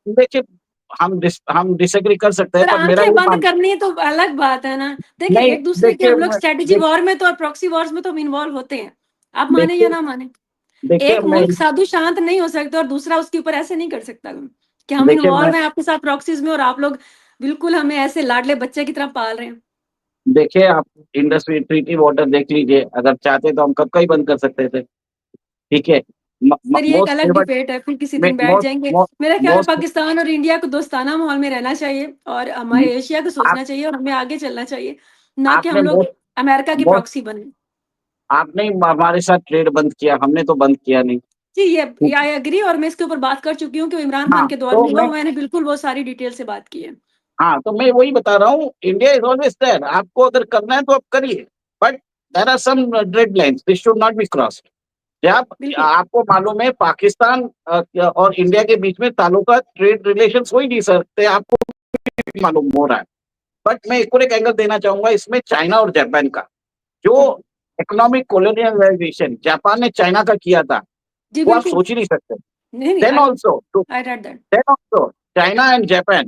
[SPEAKER 2] देखिए, हम डिसएग्री कर सकते हैं,
[SPEAKER 3] सर,
[SPEAKER 2] पर मेरा
[SPEAKER 3] आंखें
[SPEAKER 2] ये
[SPEAKER 3] बंद
[SPEAKER 2] मान,
[SPEAKER 3] करनी है तो अलग बात है ना। देखिए
[SPEAKER 2] नहीं,
[SPEAKER 3] एक दूसरे के
[SPEAKER 2] देखिए
[SPEAKER 3] हम लोग स्ट्रेटेजी वॉर में तो और प्रॉक्सी वॉर्स में तो हम इन्वॉल्व होते हैं, आप माने या
[SPEAKER 2] देखिए
[SPEAKER 3] ना माने।
[SPEAKER 2] देखिए
[SPEAKER 3] एक
[SPEAKER 2] मैं
[SPEAKER 3] मुल्क साधु शांत नहीं हो सकता और दूसरा उसके ऊपर ऐसे नहीं कर सकता कि हम
[SPEAKER 2] देखिए मैं
[SPEAKER 3] इन्वॉल्व हैं आपके साथ प्रॉक्सीज में और आप लोग बिल्कुल हमें ऐसे लाडले बच्चे की तरह पाल रहे हैं।
[SPEAKER 2] देखिए, आप इंडस्ट्री ट्रीटी वाटर देख लीजिए, अगर चाहते तो हम कब का ही बंद कर सकते थे। ठीक है,
[SPEAKER 3] सर ये एक
[SPEAKER 2] मोस्ट
[SPEAKER 3] अलग
[SPEAKER 2] फेवर्ड,
[SPEAKER 3] डिबेट है, फिर किसी दिन बैठ जाएंगे। मेरा ख्याल है
[SPEAKER 2] मोस्ट,
[SPEAKER 3] पाकिस्तान और इंडिया को दोस्ताना माहौल में रहना चाहिए और हमारे एशिया को
[SPEAKER 2] आप
[SPEAKER 3] सोचना चाहिए और हमें आगे चलना चाहिए, ना कि
[SPEAKER 2] आपने
[SPEAKER 3] हम लोग
[SPEAKER 2] मोस्ट
[SPEAKER 3] अमेरिका के
[SPEAKER 2] मोस्ट
[SPEAKER 3] प्रॉक्सी बने।
[SPEAKER 2] आपने ही हमारे साथ ट्रेड बंद किया, हमने तो बंद किया नहीं।
[SPEAKER 3] जी ये आई एग्री, और मैं इसके ऊपर बात कर चुकी हूँ कि इमरान
[SPEAKER 2] हाँ
[SPEAKER 3] खान के दौर
[SPEAKER 2] तो
[SPEAKER 3] में हुआ,
[SPEAKER 2] मैं
[SPEAKER 3] मैंने बिल्कुल वो सारी डिटेल से बात की है।
[SPEAKER 2] हाँ तो मैं वही बता रहा हूँ, इंडिया इज ऑलवेज देयर। आपको अगर करना है तो आप करिए, but there are some red lines, this should not be crossed. जब
[SPEAKER 3] बिल्कुल
[SPEAKER 2] आपको मालूम है पाकिस्तान और इंडिया के बीच में ताल्लुकात, ट्रेड रिलेशंस हो ही नहीं सकते, आपको भी मालूम हो रहा है। बट मैं एक और एक एंगल देना चाहूंगा इसमें, चाइना और जापान का जो इकोनॉमिक कोलोनियलाइजेशन जापान ने चाइना का किया था,
[SPEAKER 3] जी
[SPEAKER 2] वो आप
[SPEAKER 3] बिल्कुल।
[SPEAKER 2] सोच ही नहीं सकते।
[SPEAKER 3] नहीं नहीं
[SPEAKER 2] then also
[SPEAKER 3] I read that.
[SPEAKER 2] China and Japan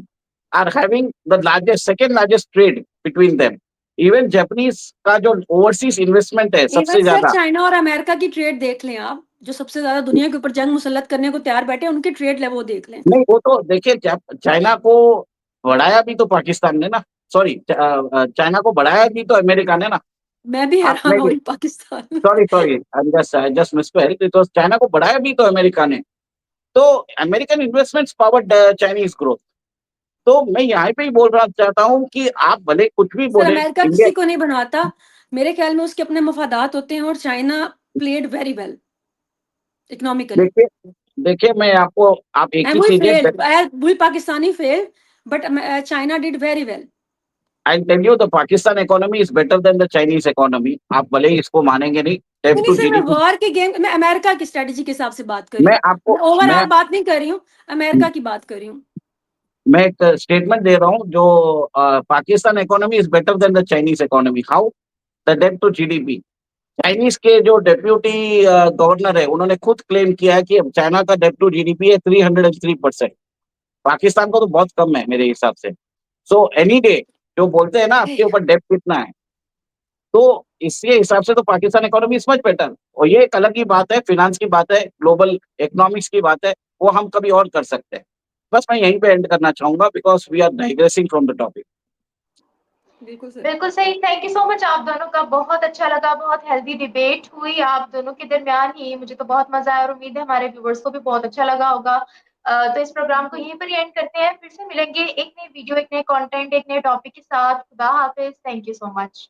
[SPEAKER 2] are having the second largest trade between them. Even Japanese का जो ओवरसीज इन्वेस्टमेंट है सबसे
[SPEAKER 3] इवन सर
[SPEAKER 2] ज्यादा,
[SPEAKER 3] चाइना और अमेरिका की ट्रेड देख लें आप, जो सबसे ज्यादा दुनिया के ऊपर जंग मुसल्लत करने को तैयार बैठे हैं, उनकी ट्रेड लेवल देख लें।
[SPEAKER 2] नहीं वो तो देखिए चाइना को बढ़ाया भी तो पाकिस्तान ने ना, सॉरी चाइना को बढ़ाया भी तो अमेरिका ने ना।
[SPEAKER 3] मैं भी
[SPEAKER 2] आपने
[SPEAKER 3] हैरान हुई Pakistan.
[SPEAKER 2] Sorry sorry just misspelled, तो चाइना को बढ़ाया भी तो अमेरिका ने। तो American investments powered Chinese growth. तो मैं यहाँ पे ही बोल रहा चाहता हूँ कि आप भले कुछ भी
[SPEAKER 3] सर
[SPEAKER 2] बोले,
[SPEAKER 3] अमेरिका
[SPEAKER 2] इंडिया
[SPEAKER 3] किसी को नहीं बनवाता, मेरे ख्याल में उसके अपने मफादात होते हैं, और China played very well economically.
[SPEAKER 2] देखिए देखिए मैं आपको, आप एक
[SPEAKER 3] And
[SPEAKER 2] ही
[SPEAKER 3] we
[SPEAKER 2] चीज
[SPEAKER 3] failed.
[SPEAKER 2] है,
[SPEAKER 3] We Pakistani failed, but China did very well.
[SPEAKER 2] I tell you the Pakistan economy is better than the Chinese economy. आप भले ही इसको मानेंगे नहीं, डेब्ट
[SPEAKER 3] नहीं
[SPEAKER 2] टू
[SPEAKER 3] सर, मैं
[SPEAKER 2] जीडीपी।
[SPEAKER 3] वॉर के गेम, मैं अमेरिका की स्ट्रेटेजी के हिसाब से बात कर रही
[SPEAKER 2] मैं
[SPEAKER 3] हूँ,
[SPEAKER 2] आपको
[SPEAKER 3] ओवरऑल बात नहीं कर रही हूँ, अमेरिका की बात कर रही हूँ।
[SPEAKER 2] मैं एक स्टेटमेंट दे रहा हूँ जो Pakistan economy is better than the Chinese economy. How? The डेब्ट टू जीडीपी। चाइनीज के जो डेप्यूटी गवर्नर है उन्होंने खुद क्लेम किया है कि चाइना का डेब्ट टू जीडीपी है 303%। पाकिस्तान को तो बहुत कम है मेरे हिसाब से। सो एनी डे जो बोलते हैं ना आपके ऊपर डेब्ट कितना है, तो इसके हिसाब से तो Pakistan economy is much better. और ये एक अलग ही बात है, फिनांस की बात है, ग्लोबल इकोनॉमिक्स की बात है, वो हम कभी और कर सकते हैं। बस मैं यहीं पे एंड करना चाहूंगा because we are digressing from the topic.
[SPEAKER 3] बिल्कुल सर।
[SPEAKER 1] बिल्कुल सही। थैंक यू सो मच आप दोनों का, बहुत अच्छा लगा, बहुत हेल्दी डिबेट हुई आप दोनों के दरमियान ही। मुझे तो बहुत मजा आया और उम्मीद है हमारे व्यूवर्स को भी बहुत अच्छा लगा होगा। तो इस प्रोग्राम को यहीं पर ही एंड करते हैं, फिर से मिलेंगे एक नई वीडियो, एक नए कंटेंट, एक नए टॉपिक के साथ। खुदा हाफिज। Thank you so much.